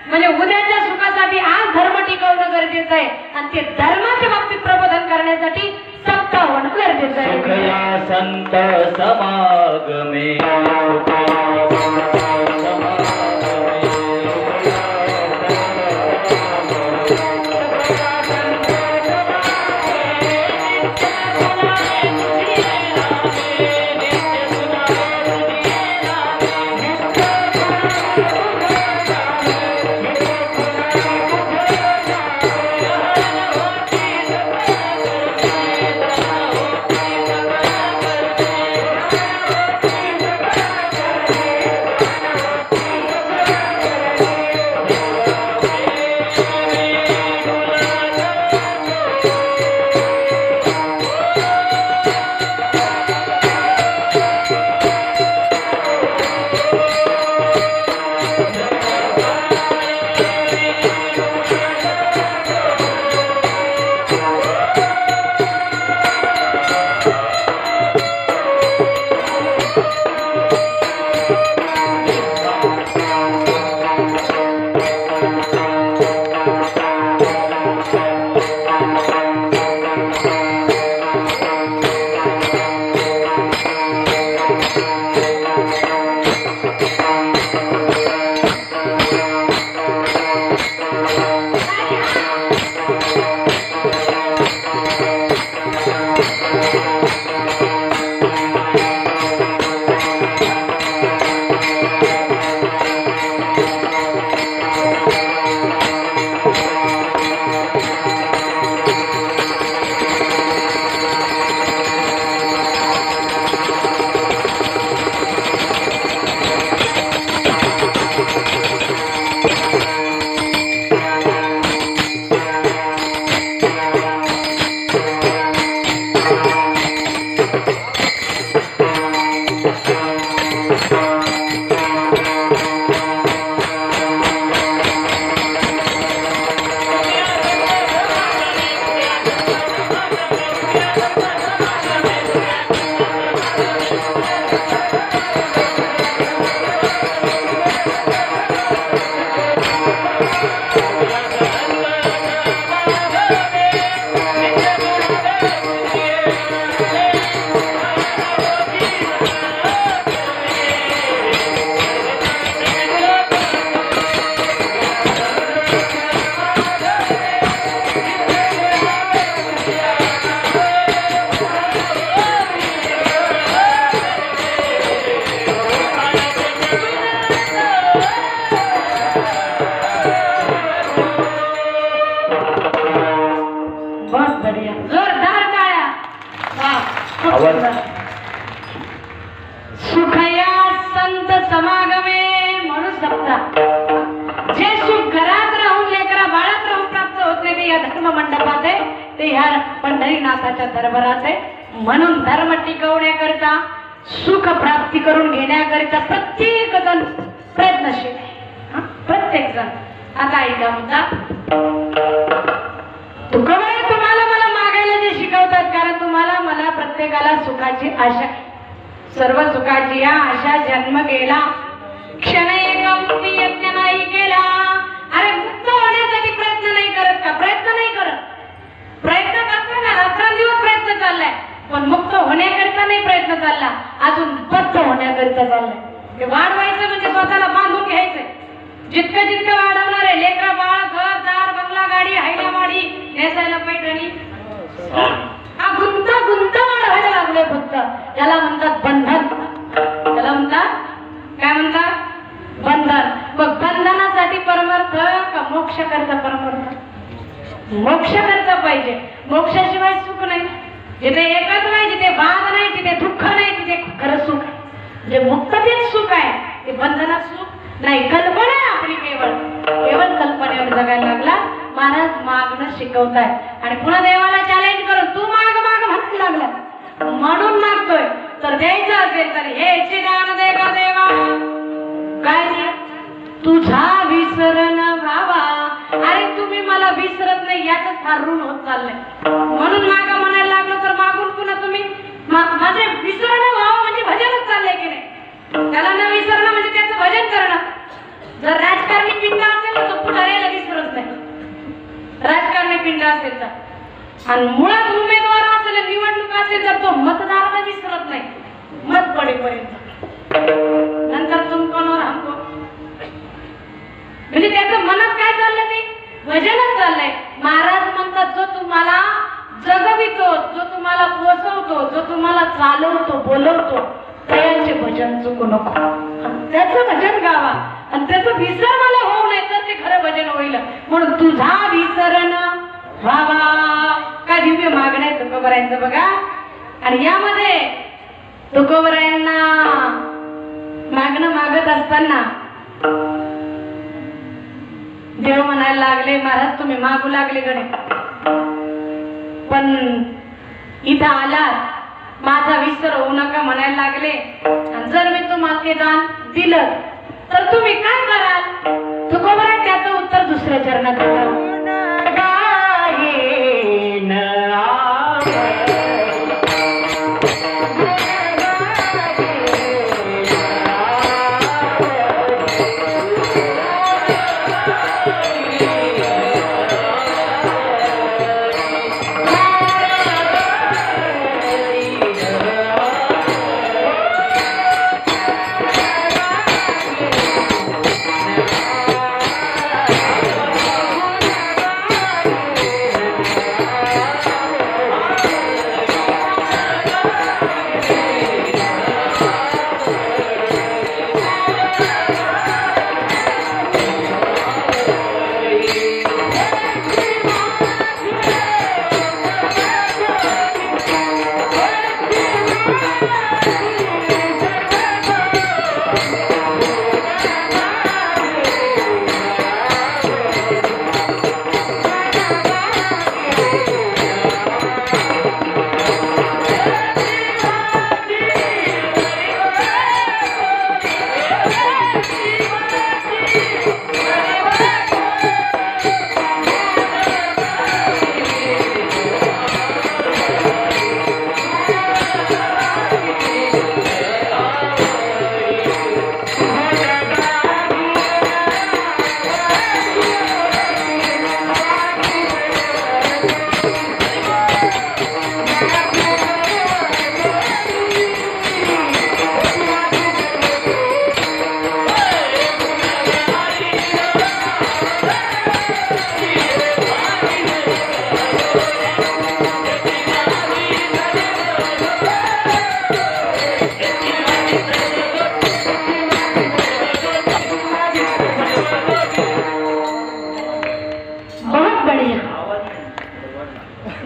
म्हणजे उद्याच्या सुखासाठी आज धर्म टिकवणं गरजेचं आहे. आणि ते धर्माच्या बाबतीत प्रबोधन करण्यासाठी सप्ताह होणं गरजेचं आहे. संत समागमे आवाज सुखया संत समागमे म्हणून समजा जे सुख घरात राहून लेकरा बाळात राहून प्राप्त होते ते या धर्म मंडपात आहे, ते ह्या पंढरीनाथाच्या दरबारात आहे. म्हणून धर्म टिकवण्याकरिता सुख प्राप्ती करून घेण्याकरिता प्रत्येक जण प्रयत्नशील आहे. प्रत्येक जण. आता ऐका मुद्दा, तुकोबाई तुम्हाला मला मागायला जे शिकवतात, कारण तुम्हाला मला प्रत्येकाला सुखाची आशा, सर्व सुखाची या आशा जन्म गेला क्षण एक मुक्ती यज्ञ नाही केला. अरे मुक्त होण्यासाठी प्रयत्न नाही करत का? प्रयत्न नाही करत, प्रयत्न करतो ना, रात्रंदिवस प्रयत्न चाललाय, पण मुक्त होण्याकरिता नाही प्रयत्न चालला, अजून बद्ध होण्याकरिता चाललाय. ते वाढवायचं म्हणजे स्वतःला बांधून घ्यायचंय. जितकं जितकं वाढवणार आहे, लेकरा बाळ, घर दार, बंगला, गाडी, हायला माडी, नेसायला पैठणी, हा गुंता गुंता वाढवायला लागले. फक्त याला म्हणतात बंधन. त्याला म्हणतात काय म्हणतात? बंधन. मग बंधनासाठी परमार्थ का मोक्ष करता परमार्थ? मोक्ष करता पाहिजे. मोक्षाशिवाय सुख नाही. जिथे एकच नाही, जिथे बाध नाही, जिथे दुःख नाही, तिथे खरं सुख आहे. जे मुक्ततेत सुख आहे, ते बंधनात सुख नाही. कल्पना आहे आपली, केवळ कल्पनेवर जगायला लागला. महाराज मागणं शिकवताय आणि पुन्हा देवाला चॅलेंज करून तू माग माग म्हणायला लागला. म्हणून मागतोय, तर द्यायचं असेल तर हे चिदान दे ग देवा. काय तुझा विसरण व्हावा. अरे तुम्ही मला विसरत नाही, याच फार ऋण होत चाललंय. म्हणून माग म्हणायला लागलो, तर मागून पुन्हा तुम्ही माझे विसरण व्हावं म्हणजे भजनच चाललंय की नाही? त्याला न विसरणं म्हणजे त्याचं भजन करणं. जर राजकारणी पिंड असेल तर तो पुढाऱ्याला विसरत नाही. राजकारणी पिंड असेल तर, आणि मुळात उमेदवार असेल, निवडणूक असेल तर तो मतदाराला विसरत नाही मत पडेपर्यंत. नंतर तुम कोणावर हमको, म्हणजे त्याचं मनात काय चाललंय? ते भजनच चाललंय. महाराज म्हणतात, जो तुम्हाला जगवितो, जो तुम्हाला पोचवतो, जो तुम्हाला चालवतो, बोलवतो, त्याचे भजन चुकू नको. त्याचं भजन गावा आणि त्याचं विसर मला होऊ नये, तर ते खरं भजन होईल. म्हणून तुझा विसरण व्हावा. काय दिव्य मागण्या तुकोबरायांचं बघा. आणि यामध्ये तुकोबरायांना मागणं मागत असताना देव म्हणायला लागले, महाराज तुम्ही मागू लागले गणे, पण इथं आलात माझा विसर होऊ नका म्हणायला लागले. आणि जर मी तुम्हाला ते दान दिलं तर तुम्ही काय कराल? तुकोबराय त्याचं उत्तर दुसऱ्या चरणात दिलं.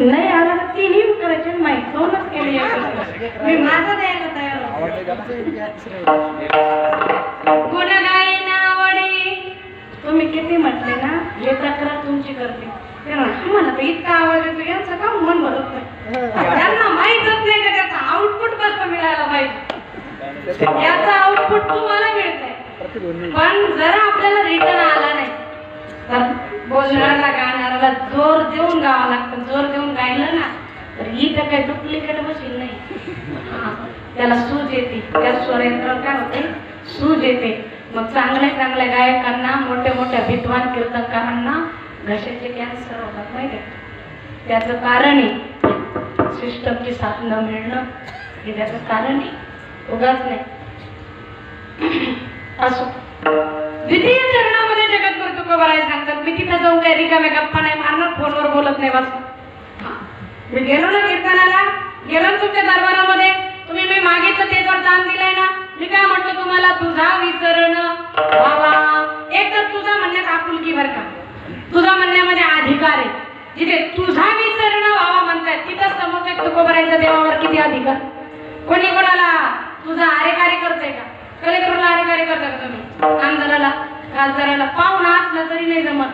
नहीं आ रहा तीन ही करायचे माहिती दोनच केले. मी माझं द्यायला तयार गुण गाईन आवडी. तुम्ही किती म्हटले ना हे तक्रार तुमची करते मला तर इतका आवाज येतो यांचं का मन भरत नाही. त्यांना माहीतच नाही का त्याचा आउटपुट कसं मिळायला पाहिजे. याचा आउटपुट तुम्हाला मिळतंय पण जरा आपल्याला रिटर्न आला नाही तर बोलणाऱ्याला गाणाऱ्याला जोर देऊन गावं लागतं. जोर देऊन गायलं ना तर ही तर काही डुप्लिकेट मशीन नाही. त्याला सूज येते त्या स्वरेंद्र काय होते सूज येते. मग चांगल्या गायकांना मोठ्या विद्वान कीर्तनकारांना घशाचे कॅन्सर होतात माहिती आहे. त्याचं कारण आहे सिस्टमची साथ न मिळणं हे त्याचं कारण आहे उगाच नाही. असो द्वितीय चरणामध्ये जगद्गुरु तुकोबाराय सांगतात मी तिथं जाऊन काही रिकाम्या गप्पा नाही मारणार फोनवर बोलत नाही बस. मी गेलो ना कीर्तनाला गेलो तुमच्या दरबारामध्ये तुम्ही मी मागितलं ते जर दान दिलंय ना मी काय म्हटलं तुम्हाला तुझा विसरण बाबा एक तर तुझा म्हणण्यात आपुलकी बर का तुझा म्हणण्यामध्ये अधिकार आहे. जिथे तुझा विसरण बाबा म्हणतात तिथं समोर तुकोबारायच्या देवावर किती अधिकार. कोणी कोणाला तुझा आरेकारी करते का कलेक्टरला आरेकारी करता का तुम्ही आमदाराला खासदाराला पाहुणा असला तरी नाही जमत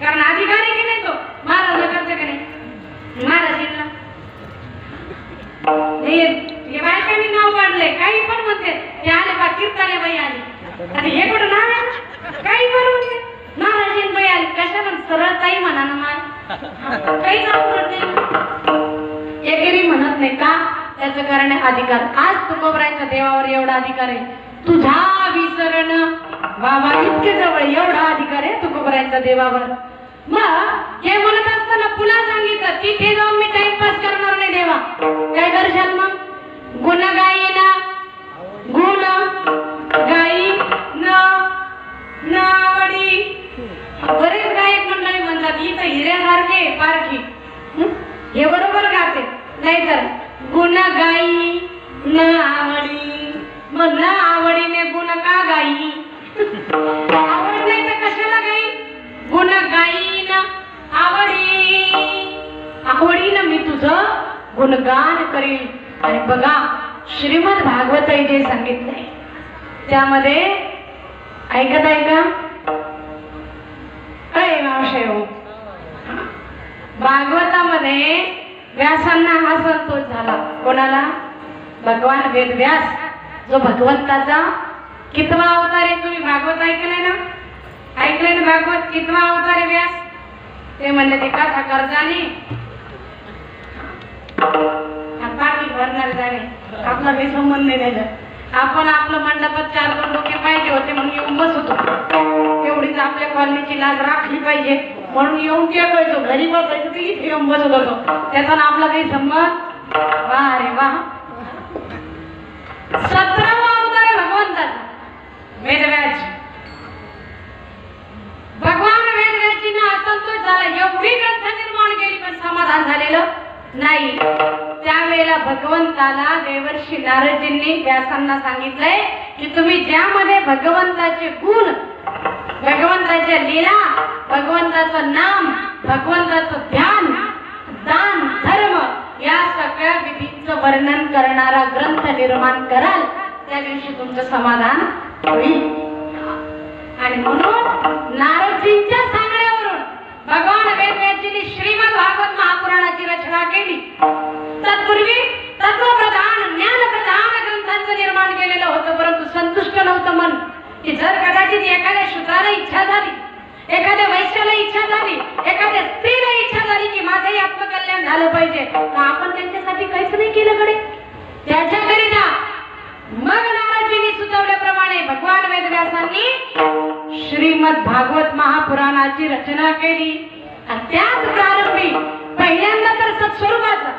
कारण अधिकारी की नाही तो महाराज करते का नाही महाराजींना हे बायकांनी नाव काढले काही पण म्हणते ते आले बा कीर्तने बाई आली आणि हे कुठं नाव आहे काही पण म्हणते महाराजीन बाई आली कशाला सरळ ताई म्हणा ना मान काहीच आवडत नाही एकेरी म्हणत नाही का त्याचं कारण आहे अधिकार. आज तुकोबरायच्या देवावर एवढा अधिकार आहे तुझा विसरण बाबा इतके जवळ एवढा अधिकार आहे तुकोबरायच्या देवावर. मग हे म्हणत असताना पुन्हा सांगितलं तिथे जाऊन मी टाइमपास करणार नाही देवा काय करशाल मग गुण गाईना गुण गाई नावडी. बरेच गायक मंडळी म्हणतात इथं हिऱ्यासारखे पारखी हे बरोबर गाते नाहीतर गुण गाई न आवडी मग न आवडीने गुण का गाई आवड नाही तर कशाला गाई गुण गाई न आवडीनं मी तुझं गुणगान करील. आणि बघा श्रीमद भागवत जे सांगितलंय त्यामध्ये ऐकत ऐका काय मावशे हो भागवतामध्ये व्यासांना हा संतोष झाला. कोणाला भगवान वेदव्यास जो भगवंताचा कितवा अवतार आहे. तुम्ही भागवत ऐकलंय ना ऐकलंय ना भागवत कितवा अवतार आहे व्यास ते म्हणले ते कथा कर्जाने बाकी भरणार जाणे आपला काही संबंध नाही त्याच्यात. आपण आपलं मंडपात 4 डोके पाहिजे होते म्हणून येऊन बसतो तेवढीच आपल्या कॉलनीची लाज राखली पाहिजे म्हणून येऊन टेकायचो घरी बसायचो की इथे येऊन बसत होतो त्याचा आपला काही संबंध. वा रे वा 17वा अवतार आहे भगवंताचा वेदव्यास. भगवान वेदव्यासींना असंतोष झाला एवढी ग्रंथ निर्माण केली पण समाधान झालेलं नाही. त्यावेळेला भगवंताला देवर्षी नारदजींनी व्यासांना सांगितलंय की तुम्ही ज्यामध्ये भगवंताचे गुण भगवंताच्या लीला भगवंताचं नाम भगवंताचं ध्यान दान धर्म या सगळ्या विधींचं वर्णन करणारा ग्रंथ निर्माण कराल त्या दिवशी तुमचं समाधान होईल. आणि म्हणून नारदजींच्या सांगण्यावरून भगवान वेदव्यासींनी श्रीमद भागवत महापुराणाची रचना केली. तत्पूर्वी तत्वप्रधान ज्ञानप्रधान ग्रंथांचं निर्माण केलेलं होतं परंतु संतुष्ट नव्हतं मन की जर कदाचित एखाद्या शूद्राला इच्छा झाली एखाद्या वैश्याला इच्छा झाली एखाद्या स्त्रीला इच्छा झाली की माझंही आत्मकल्याण झालं पाहिजे तर आपण त्यांच्यासाठी काहीच नाही केलं कडे त्याच्याकरिता मग नारदजींनी सुचवल्याप्रमाणे भगवान वेदव्यासांनी श्रीमद भागवत महापुराणाची रचना केली. आणि त्याच प्रारंभी पहिल्यांदा तर सत्स्वरूपाचा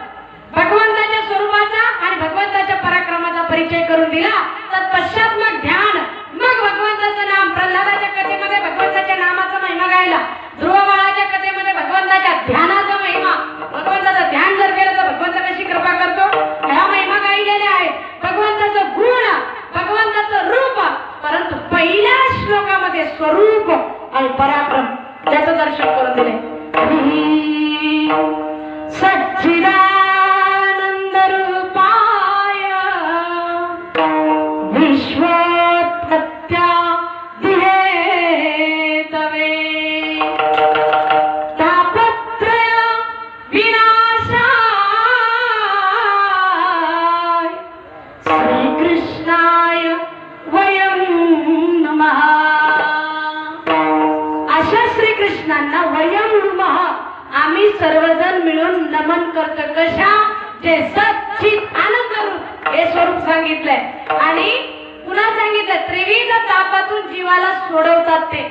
भगवंताच्या स्वरूपाचा आणि भगवंताच्या पराक्रमाचा परिचय करून दिला. तत्पश्चात मग ध्यान मग भगवंताचं नाम प्रल्हादाच्या कथेमध्ये भगवंताच्या नामाचा महिमा गायला ध्रुवबाळाच्या कथेमध्ये भगवंताच्या ध्यानाचा महिमा भगवंताचं ध्यान जर केलं तर भगवंत कशी कृपा करतो ह्या महिमा गायलेल्या आहेत. भगवंताचं गुण भगवंताचं रूप परंतु पहिल्या श्लोकामध्ये स्वरूप आणि पराक्रम त्याचं दर्शन करून दिले. सच्चिदानंद रूपा सर्वजण मिळून नमन करत कशा जे सच्चित आनंद रूप हे स्वरूप सांगितलंय आणि पुन्हा सांगितलं त्रिविध तापातून जीवाला सोडवतात ते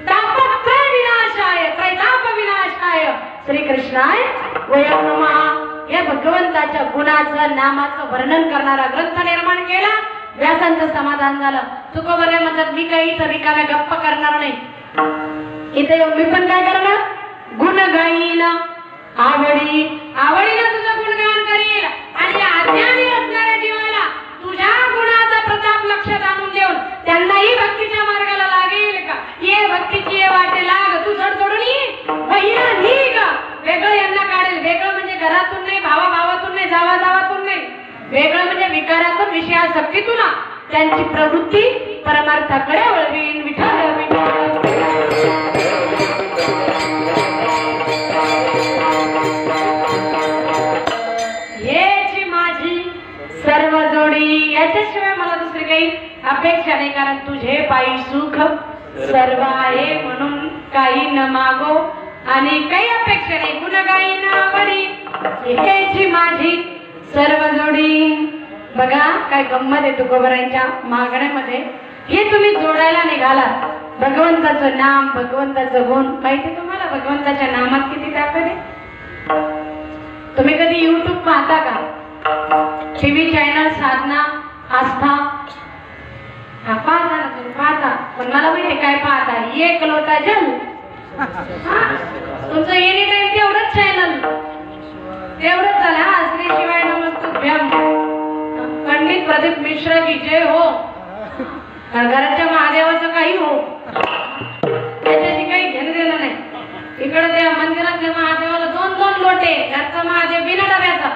तापत्रय विनाशाय त्रैताप विनाशाय श्रीकृष्णाय वयं नमः या भगवंताच्या गुणाचं नामाचं वर्णन करणारा ग्रंथ निर्माण केला. व्यासांचं समाधान झालं. तुकोबरे म्हणतात मी काही इथं रिकाम्या गप्पा करणार नाही. इथे मी पण काय करणार गुण गाईन आवडीनं तुझं गुणगान करील आणि अज्ञानी असणाऱ्या जीवाला तुझ्या गुणाचा प्रताप लक्षात आणून देऊन त्यांनाही भक्तीच्या मार्गाला लागेल का ये भक्तीची ये वाटे लाग तू सड सोडून वहिना निघ वेगळं यांना काढेल. वेगळं म्हणजे घरातून नाही भावाभावातून नाही जावाजावातून नाही वेगळं म्हणजे विकारातून विषयासक्तीतून त्यांची प्रवृत्ती परमार्थाकडे वळवीन. विठ्ठल विठ्ठल हेची माझी सर्व जोडी याच्याशिवाय मला दुसरी काही अपेक्षा नाही कारण तुझे पायी सुख सर्व आहे म्हणून काही न मागो आणि काही अपेक्षा नाही. गुण गाईन आवडी हेची माझी सर्व जोडी. बघा काय गंमत आहे तुकोबरांच्या मागण्यामध्ये हे तुम्ही जोडायला निघालात. भगवंताचं नाम भगवंताचं गुण माहिती तुम्हाला भगवंताच्या नामात किती ताकद आहे. तुम्ही कधी YouTube पाहता का टीव्ही चॅनल साधना आस्था पाहता ना तुम्ही पाहता पण मला माहिती काय पाहता एक लोटा जल तुमचं एनी टाइम तेवढंच चॅनल तेवढंच झालं. हा श्री शिवाय नमस्तुभ्यम पंडित प्रदीप मिश्रा की जय हो. घराच्या महादेवाचं काही हो त्याच्याशी काही घेणं देणं नाही. इकडे त्या मंदिरातल्या महादेवाला 2-2 लोटे घरचा महादेव बिना डब्याचा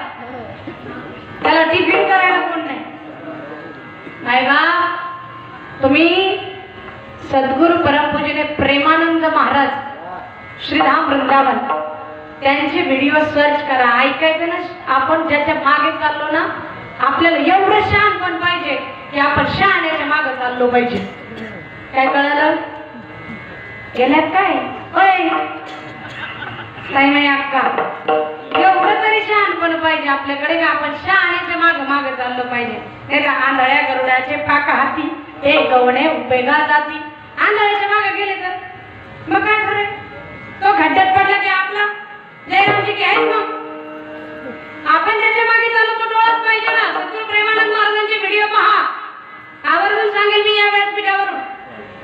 त्याला टिफिन करायला कोण नाही. नाही बा तुम्ही सद्गुरु परमपूजने प्रेमानंद महाराज श्रीधाम वृंदावन त्यांचे व्हिडिओ सर्च करा. ऐकायचं ना आपण ज्याच्या मागे चाललो ना आपल्याला एवढं शहाणपण पाहिजे की आपण शहाण्याच्या मागे चाललो पाहिजे. काय कळालं गेल्यात काय होय नाही अक्का एवढं तरी शहाणपण पाहिजे आपल्याकडे का आपण शहाण्याच्या मागे चाललो पाहिजे. नाही का आंधळ्या गरुडाचे पाक हाती हे गवणे उपयोगा जाती आंधळ्याच्या मागे गेले तर मग काय खरं तो खड्ड्यात पडला की आपला जयरामजी की आहेत मग आपण त्याच्या मागे चाललो तो डोळाच पाहिजे ना. सद्गुरू प्रेमानंद महाराजांचे व्हिडिओ पहा. आवर्जून सांगेल मी या व्यासपीठावरून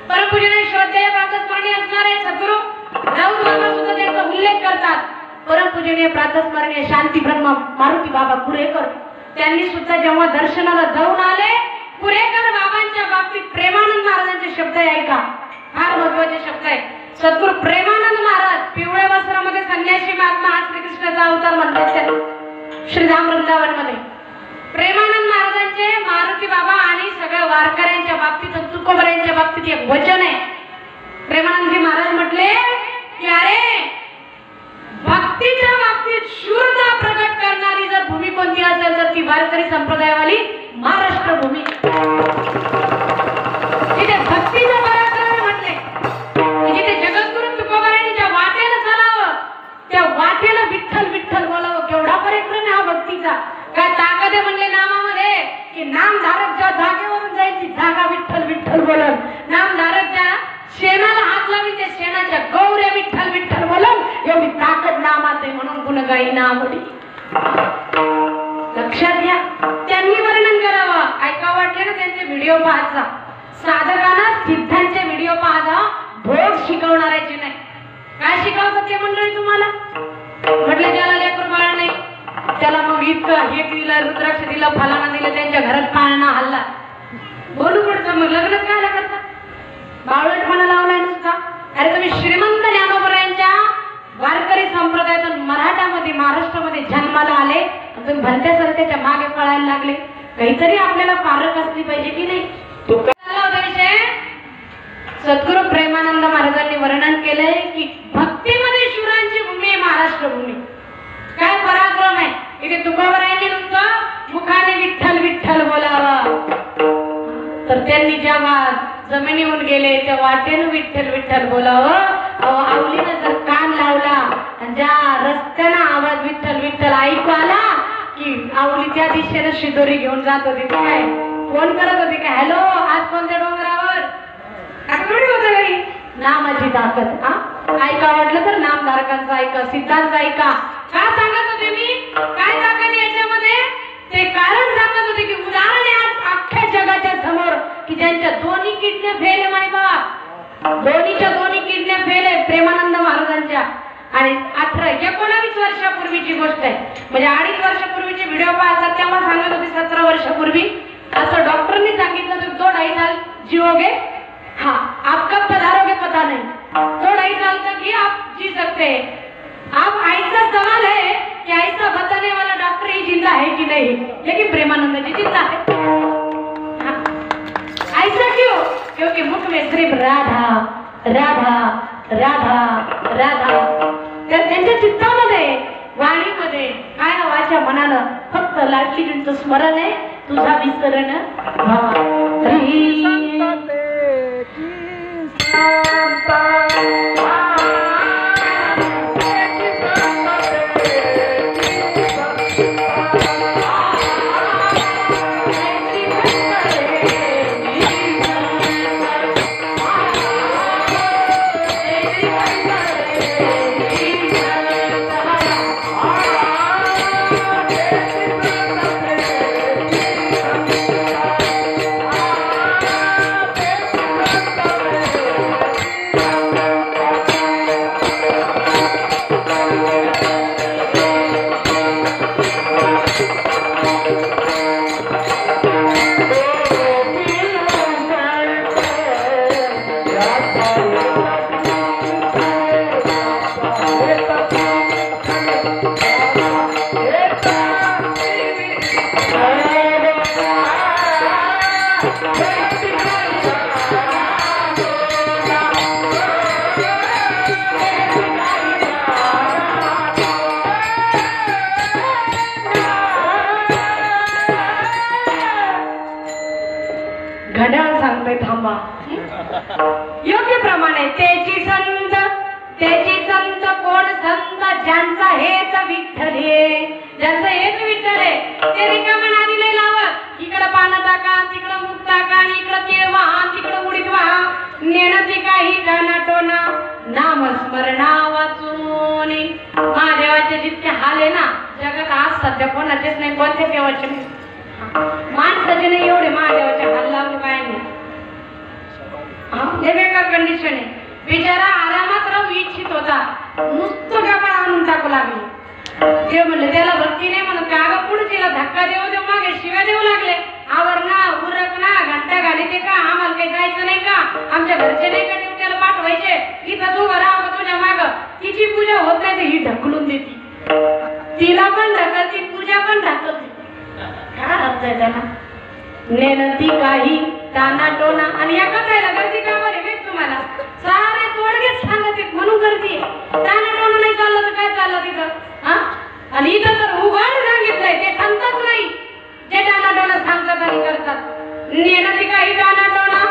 परमपूजने श्रद्धेय प्रातस्मरणीय असणारे सद्गुरू राऊत बाबा सुद्धा त्यांचा उल्लेख करतात. परमपूजनीय प्रातस्मरणीय शांती ब्रह्म मारुती बाबा कुरेकर त्यांनी सुद्धा जेव्हा दर्शनाला जाऊन आले कुरेकर बाबांच्या बाबतीत प्रेमानंद महाराजांचे शब्द ऐका फार महत्वाचे शब्द आहे. सद्गुरू प्रेमानंद महाराज पिवळ्या वस्त्रामध्ये संन्यासी महात्मा हा श्रीकृष्णाचा अवतार म्हणतात श्रीधाम वृंदावन मध्ये. प्रेमानंद महाराजांचे मारुती बाबा आणि सगळ्या वारकऱ्यांच्या बाबतीत तुकोबऱ्यांच्या बाबतीत एक वचन आहे. प्रेमानंदजी महाराज म्हटले की अरे भक्तीच्या बाबतीत शूरता प्रकट करणारी जर भूमी कोणती असेल तर ती वारकरी संप्रदायवाली महाराष्ट्र भूमी. जिथे भक्तीचं पराक्रम म्हटले जिथे जगद्गुरु तुकोबरायांनी ज्या वाटेनं चालावं त्या वाटेला विठ्ठल विठ्ठल बोलावं केवढा पराक्रम आहे हा भक्तीचा. काय ताकद आहे म्हणले नामामध्ये की नामधारक ज्या जागेवरून जाईल ती जागा विठ्ठल विठ्ठल बोलल. नामधारक ज्या शेणाला हात लावी त्या शेणाच्या गौऱ्या विठ्ठल विठ्ठल बोलल एवढी ताकद नामात आहे म्हणून गुण गाई नामडी. लक्षात घ्या त्यांनी वर्णन करावं ऐका वाटले ना त्यांचे व्हिडिओ पाहायचा. साधकांना सिद्धांचे व्हिडिओ पाहायचा भोग शिकवणाऱ्याचे नाही. काय शिकवतात ते मंडळी तुम्हाला म्हटलं ज्याला लेकरू बाळ नाही त्याला मग इतकं हे दिलं रुद्राक्ष दिलं फलाना दिलं त्यांच्या घरात पाळणा हल्ला बोलू पडतं मग लग्नच काय करतात बावळटपणा लावलाय नुसता. अरे तुम्ही श्रीमंत ज्ञानोबरायांच्या वारकरी संप्रदायातून मराठामध्ये महाराष्ट्रामध्ये जन्माला आले तुम्ही भलत्यासारख्याच्या मागे पळायला लागले. काहीतरी आपल्याला पारख असली पाहिजे की नाही. विषय सद्गुरू प्रेमानंद महाराजांनी वर्णन केलंय की भक्तीमध्ये शूरांची भूमी आहे महाराष्ट्र भूमी. काय पराक्रम आहे इथे तुकोबरायांनी नुसतं मुखाने विठ्ठल विठ्ठल बोलावं तर त्यांनी जेव्हा जमिनीहून गेले त्या वाटेनं विठ्ठल विठ्ठल बोलावं. आवलीनं जर कान लावला ज्या रस्त्यानं आवाज विठ्ठल विठ्ठल ऐकू आला की आवली त्या दिशेनं शिदोरी घेऊन जात होती ती काय फोन करत होती काय हॅलो आज कोणत्या डोंगरावर थोडी होत काही नामाची ताकद ऐका वाटलं तर नामधारकांचं ऐका सिद्धांत ऐका का सांगत होते मी काय ताकद याच्यामध्ये ते कारण सांगत होते की उदाहरण आहे आज अख्ख्या जगाच्या समोर की ज्यांच्या दोन्ही किडन्या फेल आहे माहिती बा दोन्ही किडन्या फेल आहे प्रेमानंद महाराजांच्या आणि 19 वर्षापूर्वीची गोष्ट आहे म्हणजे 2.5 वर्षापूर्वीचे व्हिडिओ पाहतात तेव्हा सांगत होते 17 वर्षापूर्वी असं डॉक्टरनी सांगितलं तर 2-2.5 साल जिओगे हाँ आप कब पधारोगे पता नहीं 2-2.5 साल तक ही आप जी सकते हैं अब ऐसा सवाल है कि ऐसा बताने वाला डॉक्टर ही जिंदा है कि नहीं लेकिन प्रेमानंद जी जिंदा है हाँ। ऐसा क्यों क्योंकि मुख में सिर्फ राधा राधा राधा राधा त्यांच्या चित्तामध्ये वाणीमध्ये काय वाच्या मनानं फक्त लाडलीजींचं स्मरण आहे तुझा विसरण घड्याळ सांगतोय थांबा योग्य प्रमाणे त्याची संत कोण संत ज्यांचा हेच विठ्ठल आहे ज्यांचं हेच विठ्ठल आहे ते रिकामा नादी नाही लावत इकडं पानं टाका तिकडं मूग टाका आणि इकडं तीळ वाहा तिकडं उडीद वाहा नेणं ती काही गाणा टोना नामस्मरणा वाचून महादेवाचे जितके हाल आहे ना जगात आज सध्या कोणाचेच नाही कोणत्या देवाचे नाही माणसाचे नाही एवढे महादेवाचे हाल लावले काय नाही हे बेकार कंडिशन आहे बिचारा आरामात राहू इच्छित होता नुसतं गाबा आणून टाकू लागले ते म्हणले त्याला भक्ती नाही म्हणून का अगं पुढचीला धक्का देऊ मागे शिव्या देऊ लागले आवर ना उरक ना घंटा घाली ते का आम्हाला काही जायचं नाही का आमच्या घरचे नाही का ड्युटीला पाठवायचे इथं तू राहा तुझ्या माग तिची पूजा होत नाही तर ही ढकलून देती तिला पण ढकलती पूजा पण ढकलती काय अर्थ आहे त्याला नेनती काही ताना टोना आणि या कथायला गर्दी का बरे वेग तुम्हाला सारे तोडगेच सांगत म्हणून गर्दी ताना टोना नाही चाललं तर काय चाललं तिथं हा आणि इथं तर उघड सांगितलंय ते सांगतात नाही जे ताना टोना सांगतात आणि करतात नेनती काही ताना टोना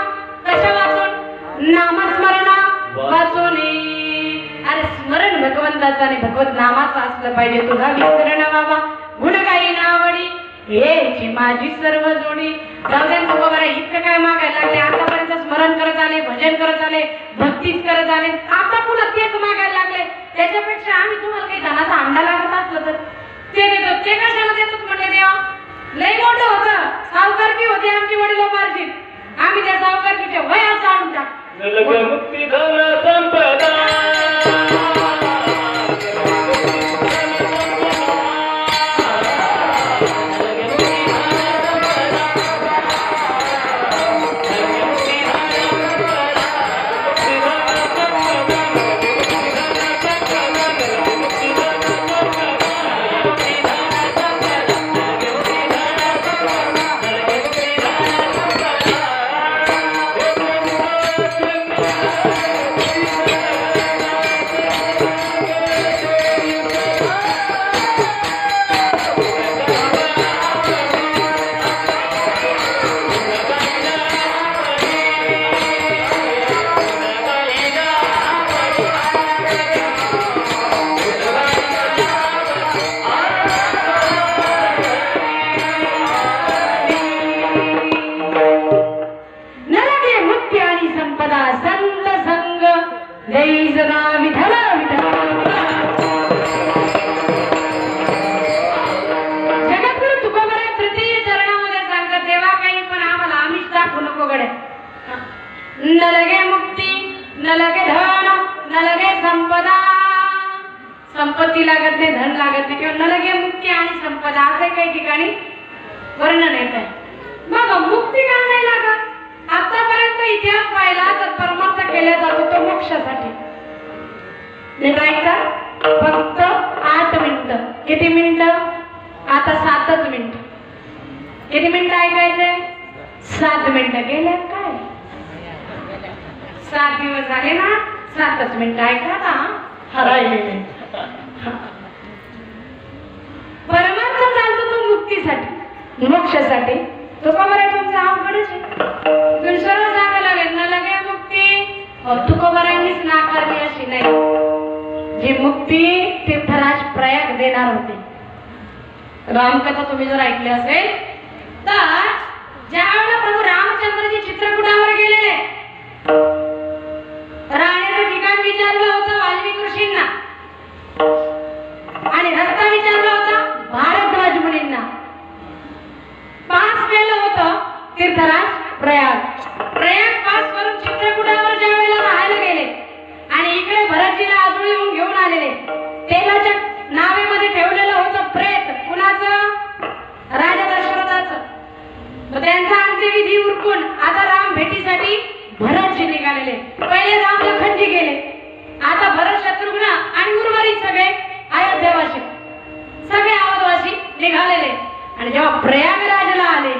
कशा वाचून नामस्मरणा वाचून अरे स्मरण भगवंताचं आणि भगवत नामाचं असलं पाहिजे तुझा विसरण बाबा गुणगायी नावडी हेची माझी सर्व जोडी जाऊद्या तुकोबारा इतकं काय मागायला लागले आतापर्यंत स्मरण करत आले भजन करत आले भक्तीच करत आले आता पुन्हा तेच मागायला लागले त्याच्यापेक्षा आम्ही तुम्हाला काही धनाचा अंडा लागत असलं तर ते देतो ते कशाला देतात म्हणले देवा लय मोठं होतं सावकारकी होती आमची वडिलोपार्जित आम्ही त्या सावकारकीच्या वयात आणून टाक मुक्ती धन संपदा जय सदा विठ्ठल विठ्ठल. जगद्गुरु तुकोबराय तृतीय चरणामध्ये सांगतात देवा काही पण आम्हाला आम्हीच दाखवू नको गड्या. न लगे मुक्ती न लगे धन न लगे संपदा. संपत्ती लागत नाही धन लागत नाही किंवा न लगे मुक्ती आणि संपदा असे काही ठिकाणी वर्णन येत आहे. मग मुक्ती का नाही लागत? आतापर्यंत इतिहास पाहिला तर परमार्थ केला जातो तो मोक्षासाठी. नीट ऐका फक्त 8 मिनिटं. किती मिनिटं? आता 7च मिनिटं. किती मिनिटं ऐकायचंय? 7 मिनिटं. गेले काय 7 दिवस झाले ना. 7च मिनिटं ऐका ना. हरायले परमार्थ चालतो तो मुक्तीसाठी मोक्षासाठी. तो का बरं तुमचा अवघडच आहे. तुम्ही सरळ सांगायला लागेल न लगे मुक्ती. तुकोबरायांनीच नाकारली अशी नाही. जी मुक्ती तीर्थराज प्रयाग देणार होते. रामकथा तुम्ही जर ऐकली असेल तर ज्यावेळेला प्रभू रामचंद्रजी चित्रकूटावर गेलेले राहण्याचं ठिकाण विचारलं होतं वाल्मिकी ऋषींना आणि रस्ता विचारला होता भारद्वाज मुनींना. 5 केलं होतं तीर्थराज प्रयाग पास करून चित्रकूटावर ज्या वेळेला राहायला गेले आणि इकडे भरतजीला आजोळी येऊन घेऊन आलेले. तेलाच्या नावेमध्ये ठेवलेलं होतं प्रेत. कुणाचं? राजा दशरथाचं. त्यांचा अंत्यविधी उरकून आता राम भेटीसाठी भरतजी निघालेले. पहिले राम लखनजी गेले. आता भरत शत्रुघ्न आणि उर्वरित सगळे अयोध्येवासी सगळे अवधवासी निघालेले. आणि जेव्हा प्रयागराजला आले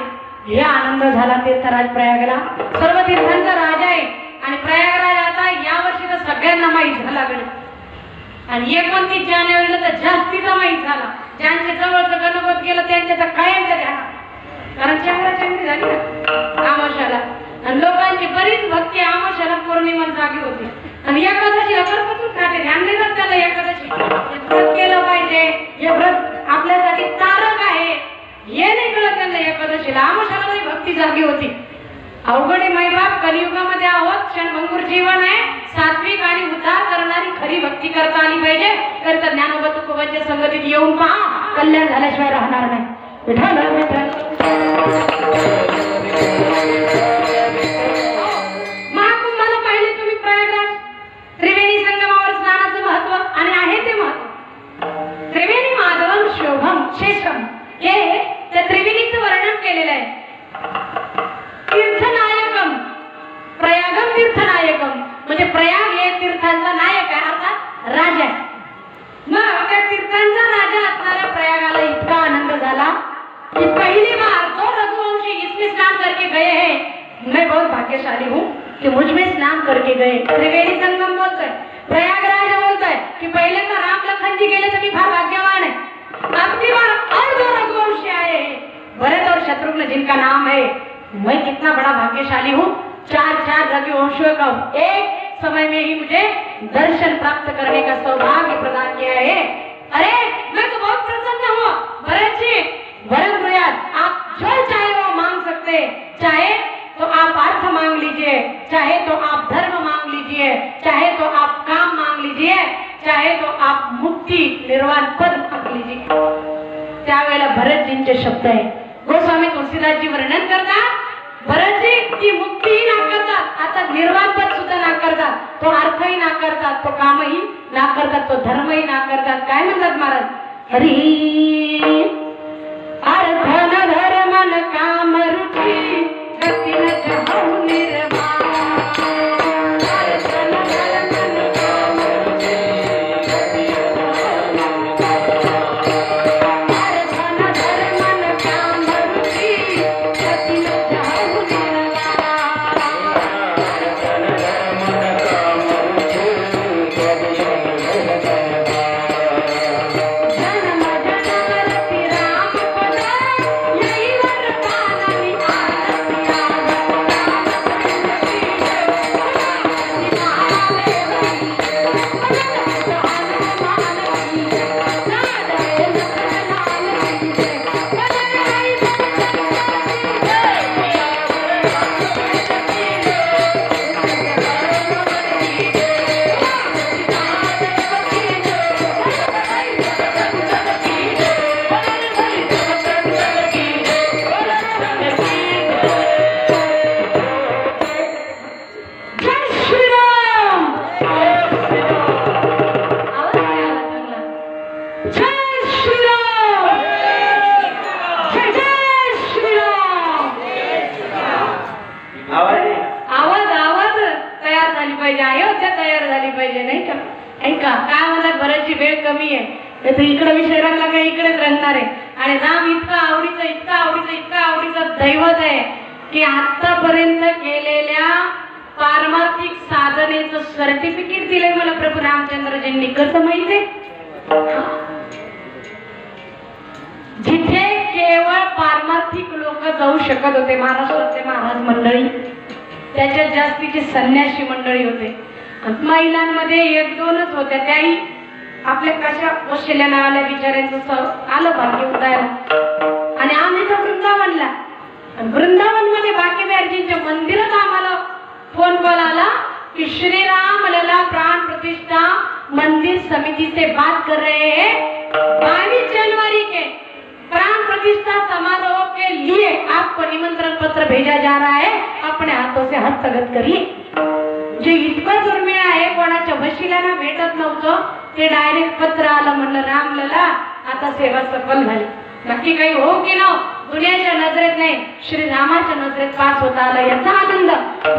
हे आनंद झाला तीर्थराज प्रयागला. सर्व तीर्थांचा राजा आहे आणि प्रयागराज आता या वर्षी तर सगळ्यांना माहीत झाला गड. आणि 29 जानेवारीला तर जास्तीचा माहीत झाला. ज्यांच्या जवळचं गणपत गेलं त्यांच्या तर कायमच्या ध्यानात. कारण चंद्राचंद्री झाली ना आमाशाला आणि लोकांची बरीच भक्ती आमाशाला पौर्णिमा जागी होती. आणि एकादशीला करपतून खाते ध्यान देतात त्याला. एकादशी व्रत केलं पाहिजे. हे व्रत आपल्यासाठी तारक आहे हे नाही कळत त्यांना. एकादशीला आमाशाला तरी भक्ती जागी होती. अवघड माईबाप कलियुगामध्ये आहोत. क्षणभंगूर जीवन आहे. सात्विक आणि उद्धार करणारी खरी भक्ती करता आली पाहिजे. करता ज्ञानोबा तुकोबांच्या संगतीत येऊन पहा. कल्याण झाल्याशिवाय राहणार नाही. विठ्ठल विठ्ठल. महाकुंभाला पाहिले तुम्ही प्रयागराज. त्रिवेणी संगमावर स्नानाचं महत्व आणि आहे ते महत्व. त्रिवेणी माधवम शोभम शेषम हे त्या त्रिवेणीचं वर्णन केलेलं आहे. तीर्थनायकम प्रयागम तीर्थनायकम म्हणजे प्रयाग हे तीर्थांचा नायक आहे अर्थात राजा आहे. मग त्या तीर्थांचा राजा असणाऱ्या प्रयागाला इतका आनंद झाला कि पहली बार तो रघुवंशी इसमें स्नान करके गए हैं. मैं बहुत भाग्यशाली हूँ कि मुझ में स्नान करके गए. त्रिवेणी संगम बोलतोय. प्रयागराज बोलतोय कि पहले तो राम लखन जी गेले तर मी फार भाग्यवान है. अब की बार और 2 रघुवंशी आए हैं भरत और शत्रुघ्न जिनका नाम है. मैं कितना बड़ा भाग्यशाली हूँ. 4 रघुवंशियों का एक समय में ही मुझे दर्शन प्राप्त करने का सौभाग्य प्रदान किया है. अरे मैं तो बहुत प्रसन्न हूँ. भरत जी वरम प्रयाग आप जो चाहे वो मांग सकते. चाहे तो आप अर्थ मांग लीजिए, चाहे तो आप धर्म मांग लीजिए, चाहे तो आप काम मांग लीजिए, चाहे तो आप मुक्ती निर्वाण पद मांग लीजिए. त्यावेळेला भरतजींचे शब्द आहे. गोस्वामी तुलसीदासजी वर्णन करतात भरतजी ती मुक्तीही नाकारतात. आता निर्वाण पद सुद्धा नाकारतात. तो अर्थही नाकारतात. तो कामही नाकारतात. तो धर्मही नाकारतात. काय म्हणतात महाराज? हरी अर्थ न धर्म न काम रुची गती न चाहू निर्वाण. जन्म जन्म रति राम पद यही वरदान झाली पाहिजे, अयोध्या तयार झाली पाहिजे, नाही का? ऐका काय म्हणतात, बऱ्याचशी वेळ कमी आहे, तर इकडे विषय रंगला काय इकडेच रंगणार आहे. आणि राम इतका आवडीचं दैवत आहे की आतापर्यंत केलेल्या पारमार्थिक साधनेचं सर्टिफिकेट दिलंय मला प्रभू रामचंद्रजींनी. कसं माहितीये? जिथे केवळ पारमार्थिक लोक जाऊ शकत होते, महाराष्ट्राचे महाराज मंडळी, त्याच्यात जास्तीचे संन्यासी मंडळी होते. महिलांमध्ये एक दोनच होत्या, त्याही आपल्या कशा वशिल्या नावाल्या बिचाऱ्यांचं आलं भाग्य उदायला. आणि आम्ही तर वृंदावनला, वृंदावन मध्ये बाकी बिहारजींच्या मंदिरात आम्हाला फोन कॉल आला कि श्री राम लला प्राण प्रतिष्ठा मंदिर समिति से बात कर रहे हैं, 22 जनवरी के प्राण प्रतिष्ठा समारोह के लिए आपको निमंत्रण पत्र भेजा जा रहा है, अपने हाथों से हस्तगत करिए. जे इतकं दुर्मिळ आहे, कोणाच्या वशिल्याला भेटत नव्हतं, ते डायरेक्ट पत्र आलं. म्हणलं रामलला आता सेवा सफल झाली. नक्की काही हो की न, दुनियाच्या नजरेत नाही, श्री रामाच्या नजरेत पास होता आलं, याचा आनंद.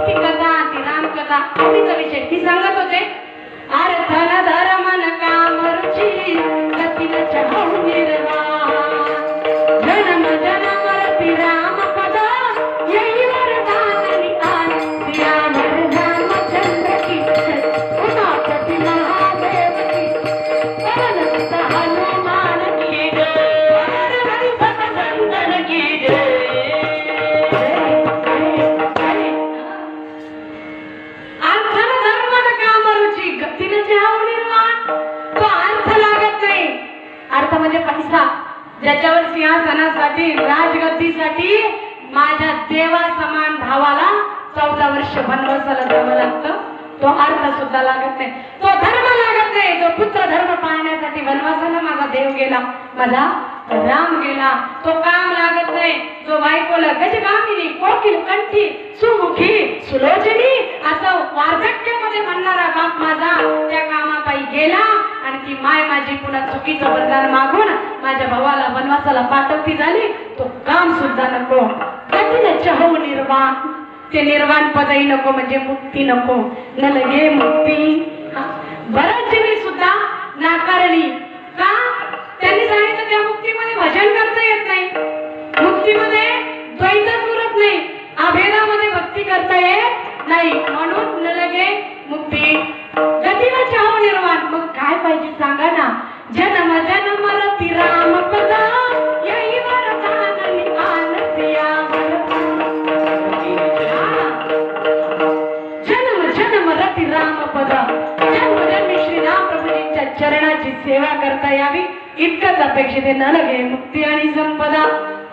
ती कथा, ती रामकथा, आवडीचा विषय ती सांगत होते. अर्थ न धर्म न काम रुची गती न चहु निर्वाण, जन्म जन्म रती राम पद यही वरदान निआन. सियावर रामचंद्र की जय, उमापति महादेव की, पवन सुत हनुमान की जय, हरि भक्त संतन की जय. अर्थ न धर्म न काम रुची गती न चहु निर्वाण. तो अर्थ लागत नाही. अर्थ म्हणजे पैसा, ज्याच्यावर सिंहासनासाठी, राजगद्दीसाठी माझ्या देवा समान भावाला 14 वर्ष वनवासाला जावं लागतं. तो अर्थ सुद्धा लागत नाही. तो धर्म लागत नाही. जो पुत्र धर्म पाळण्यासाठी वनवासाला माझा देव गेला, माझा राम गेला. तो काम लागत नाही. जो बायकोला गजगामिनी कोकिल कंठी सुमुखी सुलोचनी असं वार्धक्यामध्ये म्हणणारा बाप माझा त्या कामापायी गेला. आणि ती माय माझी पुन्हा चुकीचं वरदान मागून माझ्या भावाला वनवासाला पाठवती झाली. तो काम सुद्धा नको. गतीने चहु निर्वाण, ते निर्वाण पदही नको, म्हणजे मुक्ती नको. न लगे मुक्ती. बऱ्याच जीवी सुद्धा नाकारली का? त्यांनी सांगितलं त्या मुक्तीमध्ये भजन करता येत नाही, मुक्तीमध्ये द्वैतच उरत नाही, अभेदामध्ये भक्ती करता येत नाही, म्हणून न लगे मुक्ती. गतीने चहु निर्वाण. मग काय पाहिजे सांगा ना? जन्म जन्म रती राम पद यही वरदान निआन. सियावर जन्म जन्म रती राम पद, जन्मजन्मी श्री राम प्रभूजींच्या चरणाची सेवा करता यावी इतकंच अपेक्षित आहे. न लगे मुक्ती आणि संपदा.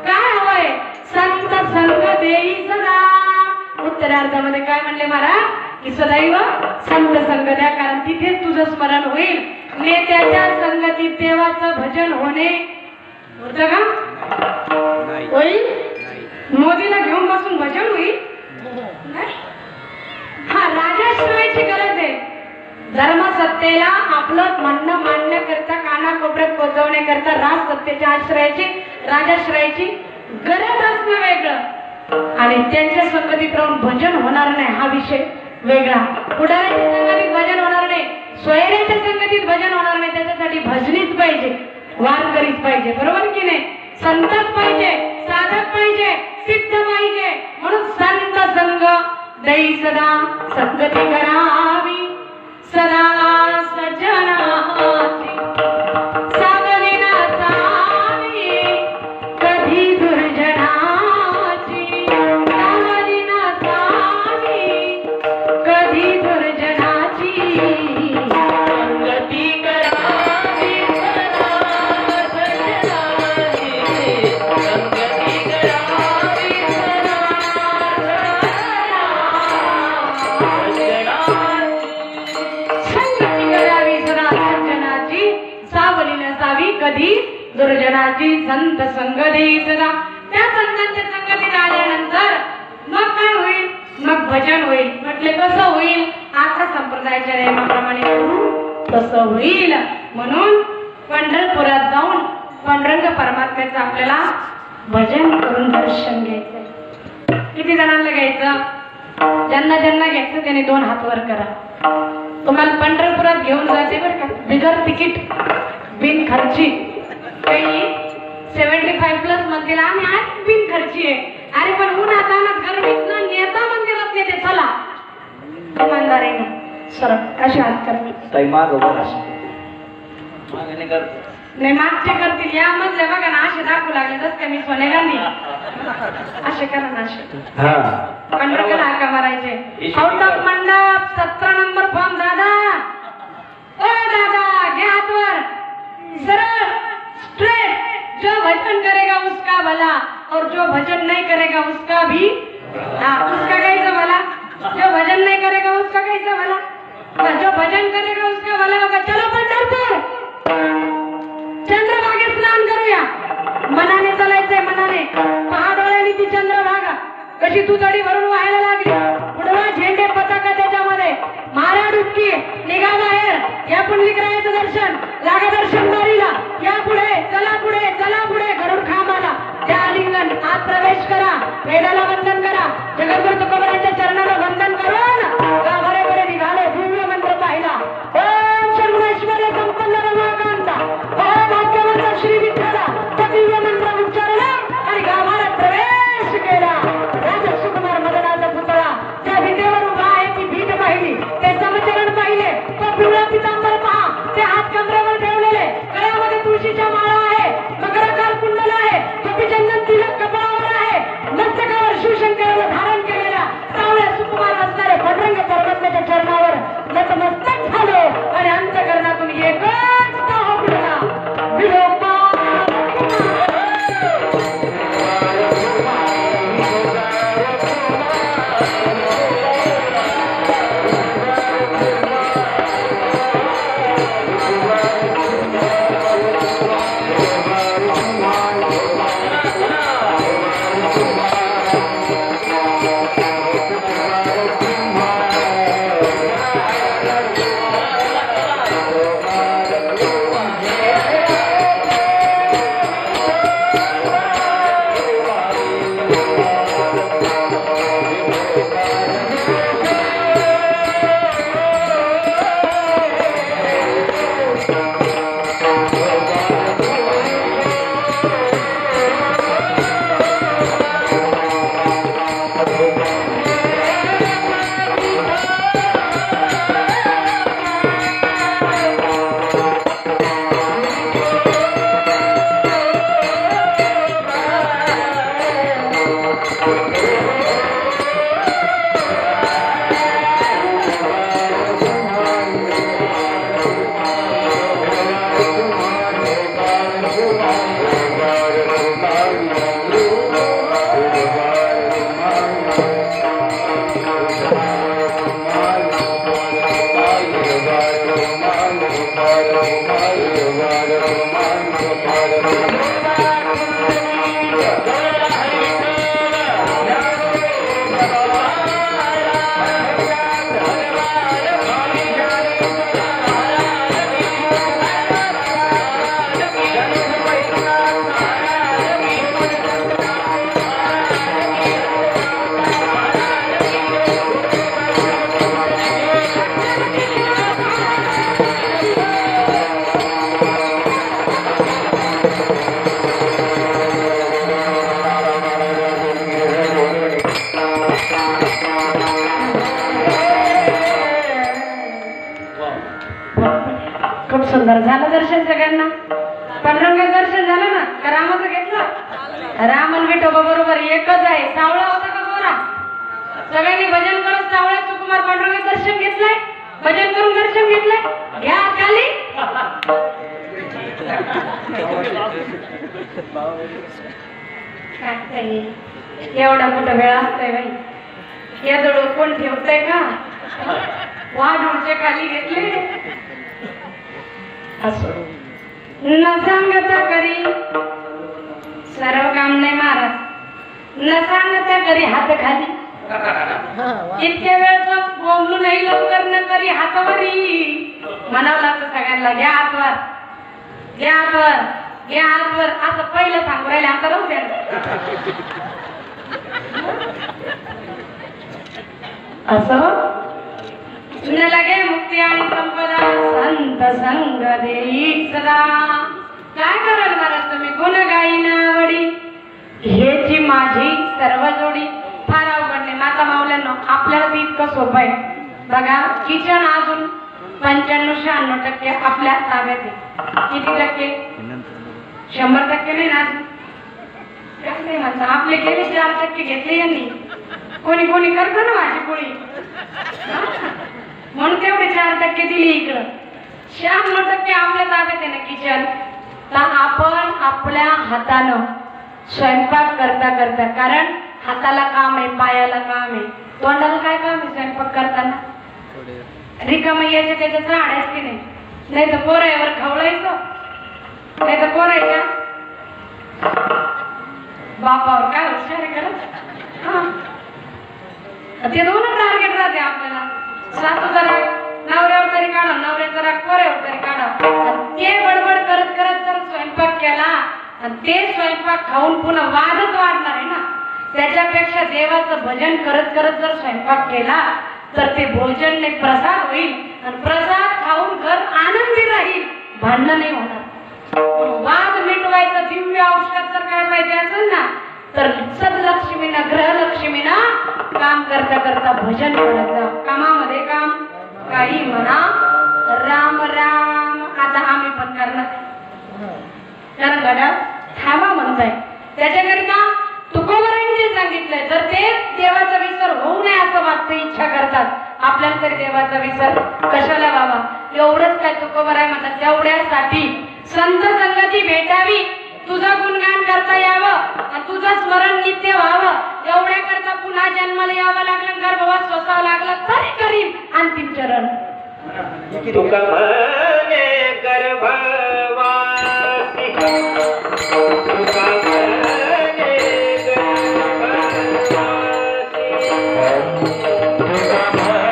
काय हवंय? संत संग देई सदा. उत्तरार्धामध्ये काय म्हणले महाराज? की सदैव संत संग द्या, कारण तिथेच तुझं स्मरण होईल. नेत्याच्या संगतीत देवाचं भजन होणे होतं का? होईल? मोदीला घेऊन बसून भजन होईल? नाही. हा राजाश्रयाची गरज आहे. धर्मसत्तेला आपलं म्हणणं मांडण्याकरता, कानाकोपऱ्यात पोहोचवण्याकरता राजसत्तेच्या आश्रयाची, राजाश्रयाची गरज असणं वेगळं, आणि त्यांच्या संगतीत राहून भजन होणार नाही हा विषय वेगळा. पुढाऱ्याच्या संगतीत भजन होणार नाही, सोयऱ्याच्या संगतीत भजन होणार नाही. त्याच्यासाठी भजनीच पाहिजे, वारकरीच पाहिजे, बरोबर की नाही? संतच पाहिजे, साधक पाहिजे, सिद्ध पाहिजे. म्हणून संत संग देई सदा, संगती करावी सदा सजनाची. सावली नसावी कधी दुर्जनाची, सावली नसावी कधी दुर्जनाची. संगती करावी सदा सजनाची, संगती करावी कधी दुर्जनाची. संत संग देई सदा. त्या संतांच्या संगतीत आल्यानंतर मग काय होईल? मग भजन होईल. म्हटले कसं होईल? आता संप्रदायाच्या नियमाप्रमाणे तसं होईल. म्हणून पंढरपुरात जाऊन पांडुरंग परमात्म्याचं आपल्याला भजन करून दर्शन घ्यायचं. किती जणांना घ्यायचं? ज्यांना ज्यांना घ्यायचं त्याने 2 हात वर करा. तुम्हाला पंढरपुरात घेऊन जाते बरं का, बिगर तिकीट बिन खर्ची. काही 75+ म्हणतील आम्ही आज बिन खर्ची आहे. अरे पण उन्हात आणत गरमीत ना नेता मंदिरात नेते. चला इमानदार आहे ना सर, अशी हात करा. ताई माग उभं असं. मागे नाही कर. नाही मागचे करतील. या मधले बघा ना असे दाखवू लागले जस का मी सोनेगांनी. असे करा ना असे. हा. पंढरपूर हाका मारायचे. आउट ऑफ मंडप 17 नंबर फॉर्म. दादा ओ दादा घ्या हातवर. सरळ स्ट्रेट. जो भजन करेगा उसका भला और जो भजन नहीं करेगा उसका भी. हाँ उसका कैसा भला. जो भजन नहीं करेगा उसका कैसा भला. जो भजन करेगा उसका भला होगा. चलो पंढरपूर चंद्रभागेत स्नान करूया. मनाने चालायचंय मनाने. पहा डोळ्यांनी ती चंद्रभागा कशी तुतडी भरून व्हायला लागली. उडवा झेंडे पताका त्याच्यामध्ये. मारा डुबकी. निघा बाहेर. या पुंडलिकरायाचं दर्शन. लागा दर्शनदारीला. या पुढे चला पुढे चला पुढे. घरून खांबाला त्या आलिंगन. आत प्रवेश करा. वेदाला वंदन करा. जगद्गुरु तुकोबारायांच्या चरणाला वंदन करून गाभारे बरे निघाले. दिव्य मंत्र पाहिला. ओम सर्वेश्वर संपन्न रमाकांता. ओम भाग्यवंत श्री विठ्ठला. दिव्य मंत्र उच्चारला आणि गाभाऱ्यात प्रवेश केला. राजा सुकुमार मदनाचा पुतळा त्या विटेवर उभा आहे. ती भीट पाहिली. ते समचरण पाहिले. तो पिवळा पितांबर पहा. ते हात कमरेवर ठेवलेले. गळ्यामध्ये तुळशीच्या माळा आहे. मकराकार कुंडल आहे. कपिचंदन तिलक कपाळावर आहे. मस्तकावर शिवशंकराला धारण केलेल्या सावळ्या सुकुमार असणारे पांडुरंग परमात्म्याच्या चरणावर नतमस्तक झालो आणि अंतःकरणातून एकच भाव उठला. विठोबा खूप सुंदर झालं दर्शन सगळ्यांना. पांडुरंगाचं दर्शन झालं ना. का रामाचं घेतलं. राम आणि विठोबा बरोबर एकच आहे. सावळा होता का गोरा. सगळ्यांनी भजन करत सावळ्या सुकुमार पांडुरंगाचं दर्शन घेतलंय. भजन करून दर्शन घेतलंय. घ्या खाली. एवढा मोठा वेळ असतोय बाई. या जवळ कोण ठेवतंय का. वाढ उडचे खाली घेतले. असो न सांगता करी सर्व काम नाही महाराज. न सांगता करी हात खाली. इतक्या वेळचं बोंबलू नाही लवकर न करी हातावरी. म्हणावं लागतं सगळ्यांना. घ्या हातवर घ्या हातवर घ्या हातवर. असं पहिलं सांगू राहिले. आता राहू द्या. असं न लगे मुक्ती आणि संपदा संत संग देई सदा. काय कराल महाराज तुम्ही गुण गाईना आवडी हेची माझी सर्व जोडी. फार अवघड नाही माता माऊल्यांनो, आपल्याला ते इतकं सोपं आहे बघा. किचन अजून 95-96% आपल्या ताब्यात आहे. किती टक्के? 100% नाही ना अजून. काय नाही म्हणता आपले गेले 4% घेतले यांनी. कोणी कोणी करतो ना माझी पोळी म्हणून तेवढे 4% दिली इकडं. 96% आपल्या ताब्यात आहे ना किचन. तर आपण आपल्या हातानं स्वयंपाक करता करता, कारण हाताला काम आहे, पायाला काम आहे, तोंडाला काय काम आहे स्वयंपाक करताना? रिकाम यायचे त्याच्यात राहायच की नाही. नाही तर पोरायावर खवळायचं, नाही तर पोरायच्या बापावर काय हुशार आहे खरंच. ते दोनच टार्गेट राहते आपल्याला. सासूचा राग नवऱ्यावर तरी काढा, नवऱ्याचा राग पोऱ्यावर तरी काढा. ते बडबड करत करत जर स्वयंपाक केला आणि ते स्वयंपाक खाऊन पुन्हा वादच वाढणार आहे ना. त्याच्यापेक्षा देवाचं भजन करत करत जर स्वयंपाक केला तर ते भोजन एक प्रसाद होईल आणि प्रसाद खाऊन घर आनंदी राहील, भांडण नाही होणार. वाद मिटवायचं दिव्य औषध जर काय पाहिजे असेल ना तर सदलक्ष्मीनं ग्रहलक्ष्मीनं काम करता करता भजन करायचं. कामामध्ये काम काही म्हणा राम राम. आता आम्ही पण करणार, कारण गड्या थांबा म्हणताय. त्याच्याकरिता तुकोबरांनी जे सांगितलंय जर ते देवाचा विसर होऊ नये असं वाटतं, इच्छा करतात आपल्याला तरी देवाचा विसर कशाला बाबा. एवढंच काय तुकोबराय म्हणतात, तेवढ्यासाठी संत संगती भेटावी, तुझं गुणगान करता यावं आणि तुझं स्मरण नित्य व्हावं. एवढ्या करता पुन्हा जन्माला यावं लागलं, गर्भवास सोसावं लागलं तरी करीन अंतिम चरण. तुका म्हणे गर्भवासी, तुका म्हणे गर्भवासी, तुका म्हणे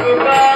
तुका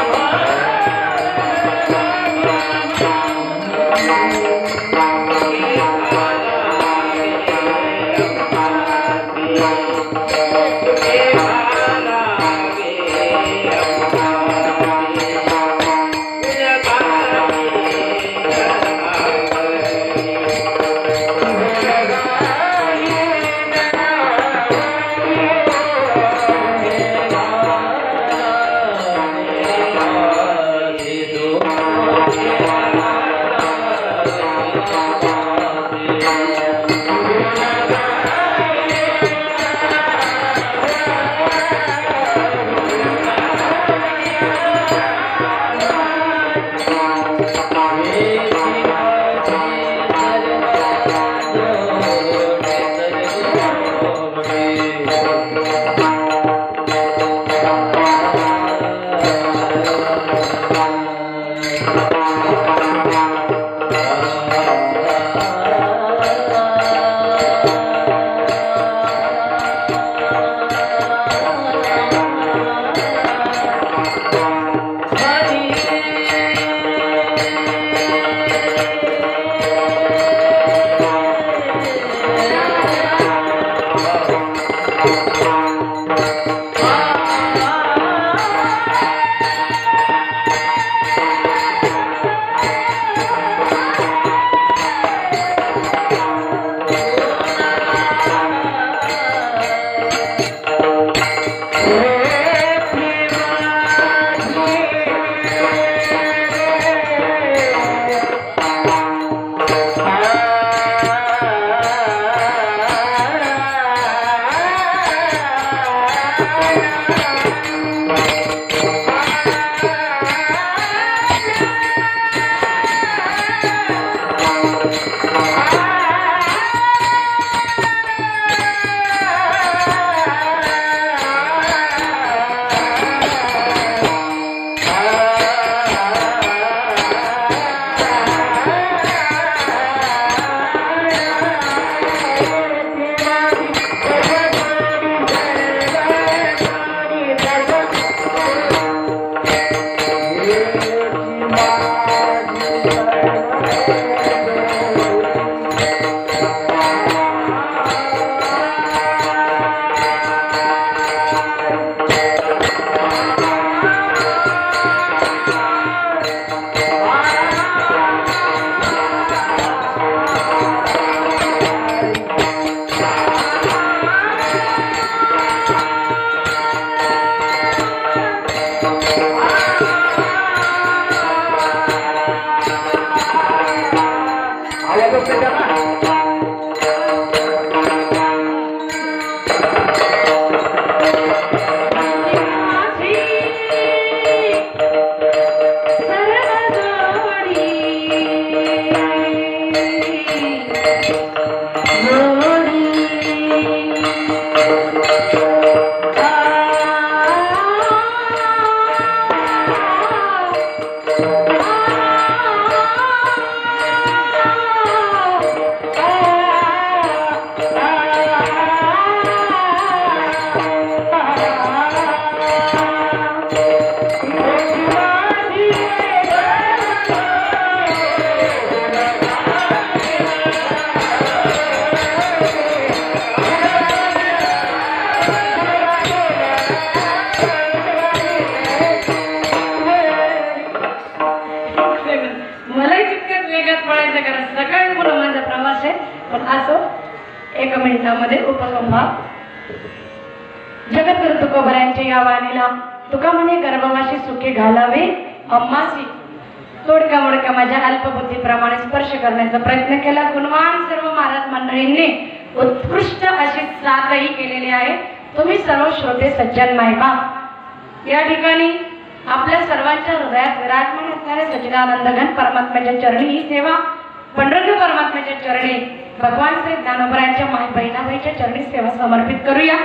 मलाही तितक्याच वेगात पळायचं कारण सकाळी पुन्हा माझा प्रवास आहे. पण असो, 1 मिनिटामध्ये उपसंहार. जगद्गुरु तुकोबरायांच्या या वाणीला तुका म्हणे गर्भवाशी सुखे घालावे अम्मासी. तोडक्या मोडक्या माझ्या अल्पबुद्धीप्रमाणे स्पर्श करण्याचा प्रयत्न केला. गुणवान सर्व महाराज मंडळींनी उत्कृष्ट अशी साथही केलेली आहे. तुम्ही सर्व श्रोते सज्जन मायबाप या ठिकाणी आपल्या सर्वांच्या हृदयात विराजमान असणाऱ्या सच्चिदानंद घन परमात्म्याच्या चरणी ही सेवा पंढरपूर परमात्म्याच्या चरणी भगवान श्री ज्ञानोबरायांच्या माय बहिणाबाईच्या चरणी सेवा समर्पित करूया.